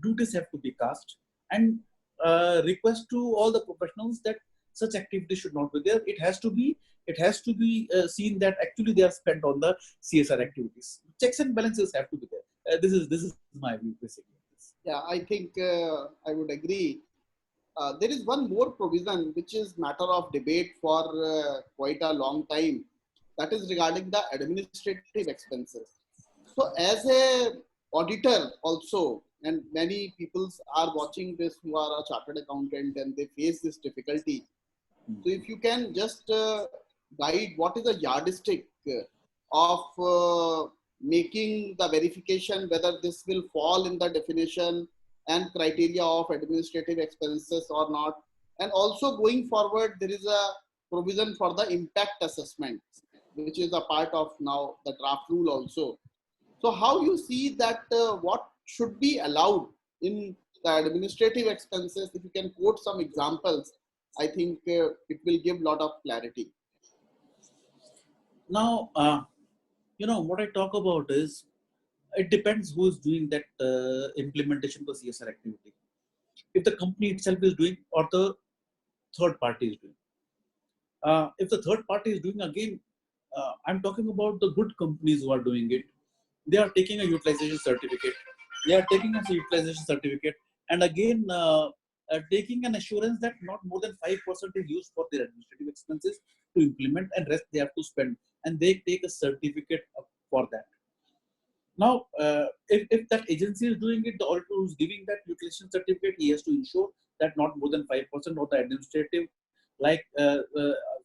Duties have to be cast, and request to all the professionals that such activities should not be there. It has to be seen that actually they are spent on the CSR activities. Checks and balances have to be there. This is my view basically. Yeah, I think I would agree. there is one more provision which is matter of debate for quite a long time. That is regarding the administrative expenses. So as a auditor also, and many people are watching this who are a chartered accountant and they face this difficulty. So if you can just guide what is the yardstick of making the verification whether this will fall in the definition and criteria of administrative expenses or not. And also going forward, there is a provision for the impact assessment, which is a part of now the draft rule also. So how you see that what should be allowed in the administrative expenses? If you can quote some examples, I think it will give a lot of clarity. Now, what I talk about is, it depends who is doing that implementation for CSR activity. If the company itself is doing or the third party is doing. If the third party is doing, again, I'm talking about the good companies who are doing it. They are taking a utilization certificate. And again, taking an assurance that not more than 5% is used for their administrative expenses to implement, and rest they have to spend. And they take a certificate for that. Now, if that agency is doing it, the auditor who is giving that utilization certificate, he has to ensure that not more than 5% of the administrative, like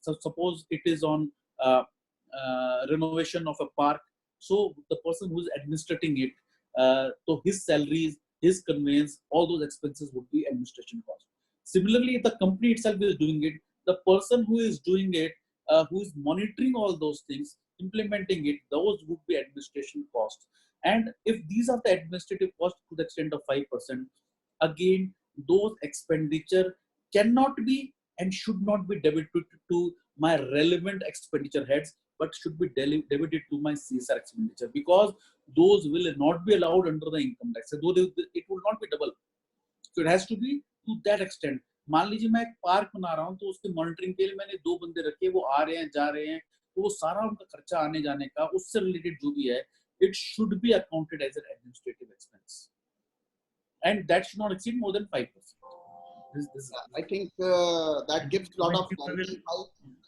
so suppose it is on renovation of a park. So the person who is administrating it, so his salaries, his conveyance, all those expenses would be administration cost. Similarly, if the company itself is doing it, the person who is doing it, who is monitoring all those things, implementing it, those would be administration costs. And if these are the administrative costs to the extent of 5%, again, those expenditure cannot be and should not be debited to my relevant expenditure heads, but should be debited to my CSR expenditure, because those will not be allowed under the income tax. So it will not be double. So it has to be to that extent. मान लीजिए मैं एक park बना रहा हूँ, तो उसके monitoring के लिए मैंने 2 बंदे रखे, वो आ रहे हैं जा रहे हैं, तो वो सारा उनका खर्चा आने जाने का उससे रिलेटेड जो भी है, it should be accounted as an administrative expense, and that should not exceed more than 5%. I think that gives a lot of clarity.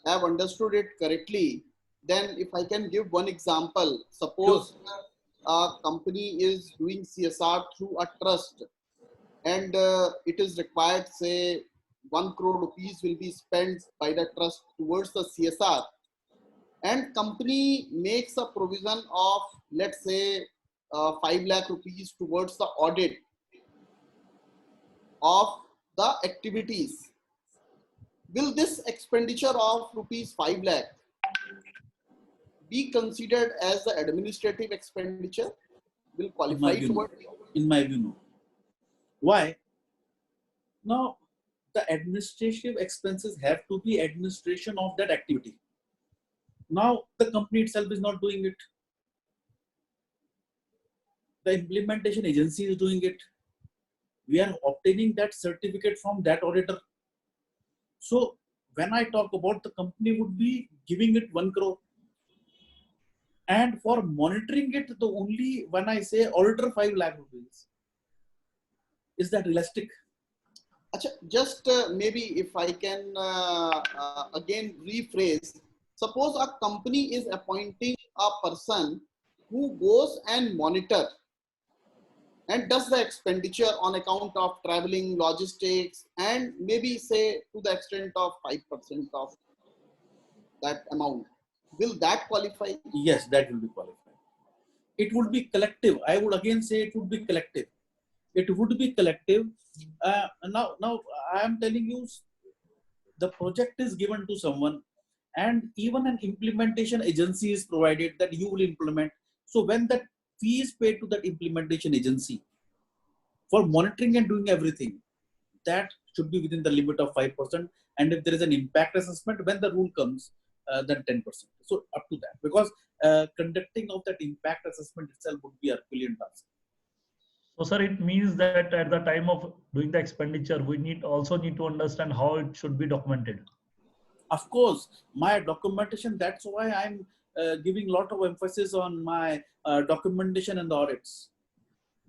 I have understood it correctly. Then if I can give one example, suppose a company is doing CSR through a trust, and it is required, say 1 crore rupees will be spent by the trust towards the CSR, and company makes a provision of, let's say 5 lakh rupees towards the audit of the activities. Will this expenditure of rupees 5 lakh be considered as the administrative expenditure? Will qualify towards? In my view, no. Why? Now, the administrative expenses have to be administration of that activity. Now, the company itself is not doing it. The implementation agency is doing it. We are obtaining that certificate from that auditor. So, when I talk about, the company would be giving it 1 crore. And for monitoring it, the only, when I say auditor 5 lakh rupees, is that realistic? Just maybe if I can again rephrase, suppose a company is appointing a person who goes and monitor and does the expenditure on account of traveling, logistics, and maybe say to the extent of 5% of that amount. Will that qualify? Yes, that will be qualified. It would be collective. I would again say it would be collective. It would be collective. Now I am telling you, the project is given to someone, and even an implementation agency is provided that you will implement. So when that fee is paid to that implementation agency for monitoring and doing everything, that should be within the limit of 5%. And if there is an impact assessment, when the rule comes, then 10%. So up to that, because conducting of that impact assessment itself would be a Herculean task. So, sir, it means that at the time of doing the expenditure, we also need to understand how it should be documented. Of course, my documentation, that's why I'm giving a lot of emphasis on my documentation and the audits.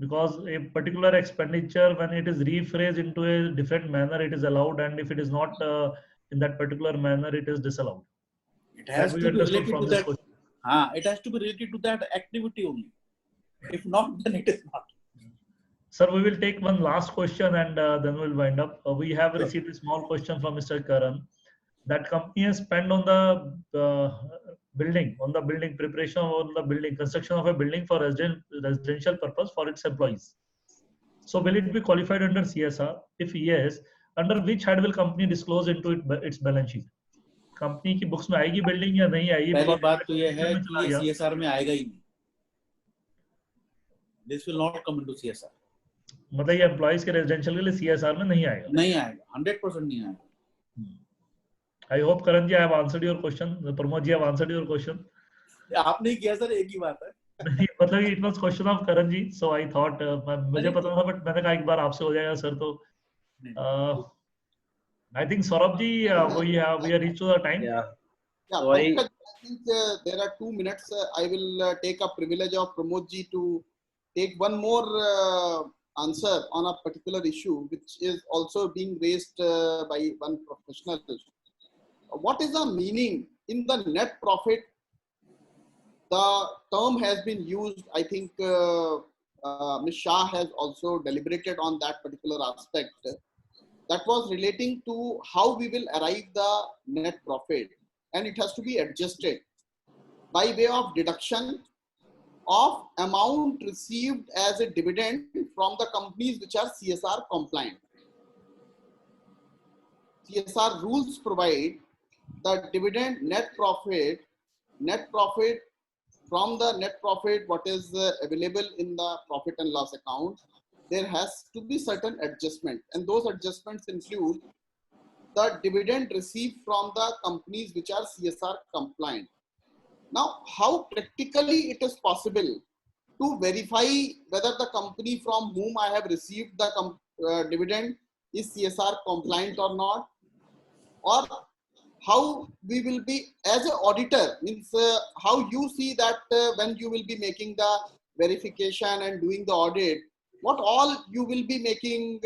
because a particular expenditure, when it is rephrased into a different manner, it is allowed, and if it is not in that particular manner, it is disallowed. It has Have we to be understood related from to this that. question? It has to be related to that activity only. If not, then it is not. Sir, we will take one last question and then we'll wind up. We have Sure. received a small question from Mr. Karan. That company has spent on the building, preparation on the building, construction of a building for residential purpose for its employees. So will it be qualified under CSR? If yes, under which head will company disclose into its balance sheet? Company की books में आएगी building या नहीं आएगी? पहली बात तो ये है में कि चला ये गया। CSR में आएगा ही नहीं. This will not come into CSR. मतलब ये एम्प्लॉइज के रेजिडेंशियल के लिए CSR में नहीं आएगा? नहीं आएगा, 100% नहीं आएगा. I hope Karan ji, I have answered your question. Pramod ji, I have answered your question. आपने ही किया सर, एक ही बात है. नहीं, मतलब it was question of Karan ji, so I thought मुझे पता था, but मैंने कहा एक बार आपसे हो जाएगा सर तो. I think Saurabh ji, we have reached to the time. Yeah. Yeah, So I think there are 2 minutes. I will take a privilege of Pramod ji to take one more answer on a particular issue, which is also being raised by one professional. What is the meaning in the net profit? The term has been used. I think Ms. Shah has also deliberated on that particular aspect. That was relating to how we will arrive the net profit, and it has to be adjusted by way of deduction of amount received as a dividend from the companies which are CSR compliant. CSR rules provide that dividend net profit from the net profit what is available in the profit and loss account, there has to be certain adjustment, and those adjustments include the dividend received from the companies which are CSR compliant. Now, how practically it is possible to verify whether the company from whom I have received the dividend is CSR compliant or not, or how we will be as an auditor, means how you see that when you will be making the verification and doing the audit, what all you will be making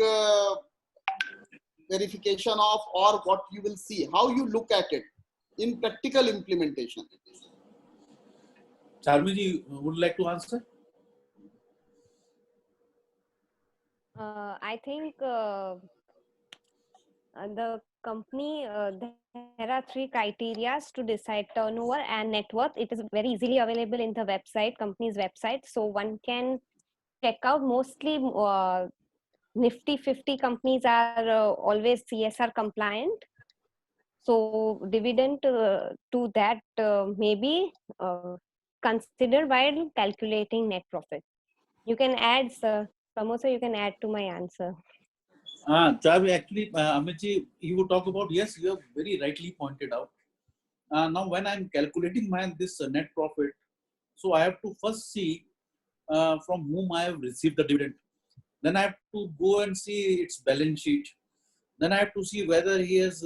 verification of, or what you will see, how you look at it in practical implementation. Charmi ji would like to answer. I think the company, there are 3 criteria to decide turnover and net worth. It is very easily available in the website, company's website. So one can check out. Mostly Nifty 50 companies are always CSR compliant. So dividend to that may be considered while calculating net profit. You can add, sir. Pramod sir, you can add to my answer. Charmi, actually, Amit ji, you would talk about, yes, you have very rightly pointed out. Now, when I'm calculating this net profit, so I have to first see from whom I have received the dividend. Then I have to go and see its balance sheet. Then I have to see whether he is,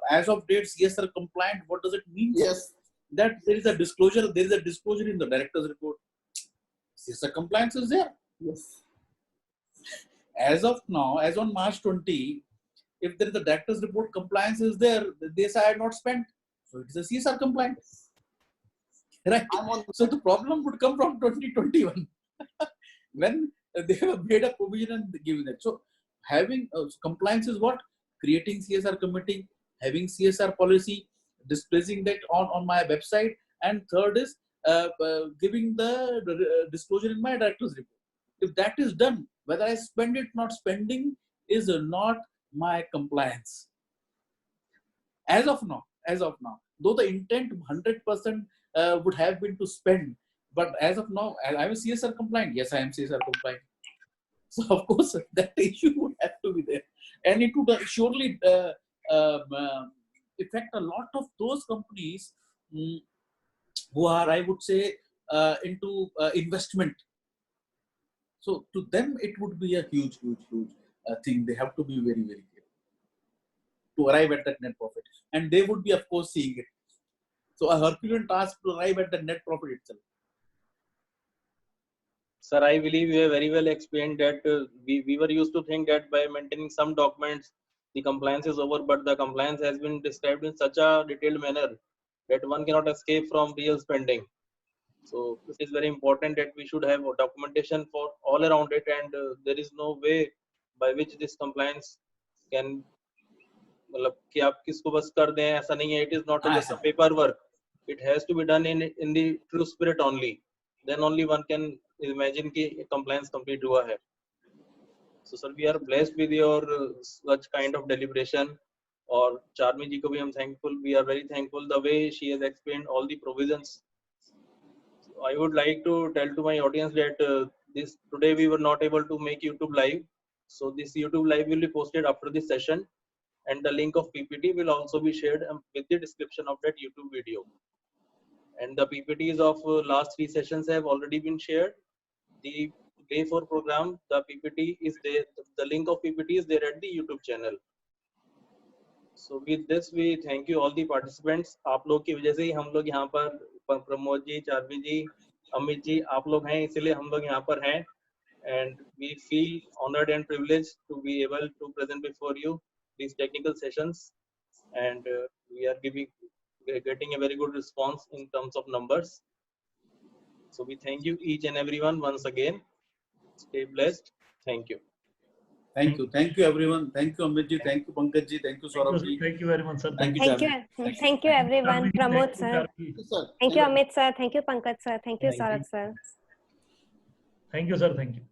as of date, CSR compliant. What does it mean? Yes. That there is a disclosure. There is a disclosure in the director's report. CSR compliance is there. Yes. As of now, as on March 20, if there is a director's report, compliance is there. This I had not spent, so it is a CSR compliant. Right. So the problem would come from 2021 when they have made a provision and given it. So having compliance is what? Creating CSR committee, having CSR policy, displaying that on my website, and third is giving the disclosure in my director's report. If that is done, whether I spend it, not spending is not my compliance. As of now, though the intent 100% would have been to spend, but as of now, I am CSR compliant. Yes, I am CSR compliant. So of course, that issue would have to be there, and it would surely affect a lot of those companies who are, I would say, into investment. So to them, it would be a huge thing. They have to be very, very clear to arrive at that net profit, and they would be, of course, seeing it. So a Herculean task to arrive at the net profit itself. Sir, I believe you have very well explained that we were used to think that by maintaining some documents, the compliance is over, but the compliance has been described in such a detailed manner that one cannot escape from real spending. So it is very important that we should have documentation for all around it, and there is no way by which this compliance can, मतलब कि आप किसको बस कर दें, ऐसा नहीं है. It is not just a paperwork. It has to be done in the true spirit only. Then only one can imagine कि compliance complete हुआ है. So sir, we are blessed with your such kind of deliberation. और चार्मी जी को भी हम thankful. We are very thankful the way she has explained all the provisions. So I would like to tell to my audience that this today we were not able to make YouTube live. So this YouTube live will be posted after this session, and the link of PPT will also be shared with the description of that YouTube video. And the PPTs of last 3 sessions have already been shared. The Day 4 program, the PPT is there. The link of PPT is there at the YouTube channel. So with this, we thank you all the participants. आप लोग की वजह से ही हम लोग यहाँ पर प्रमोद जी, चार्मी जी, अमित जी, आप लोग हैं, इसलिए हम लोग यहाँ पर हैं. And we feel honored and privileged to be able to present before you these technical sessions. And we are getting a very good response in terms of numbers. So we thank you each and everyone once again. Stay blessed. Thank you. Thank you everyone. Thank you Amit ji, thank you Pankaj ji, thank you Saurabh ji. Thank you very much, sir. Thank you, Thank Charmi. you. Thank you, everyone. Charmi ji, Pramod thank you, sir. Charmi. Sir. Thank you, Amit sir. Thank you, Pankaj sir. Thank you, Thank you. Saurabh sir. Thank you, sir. Thank you.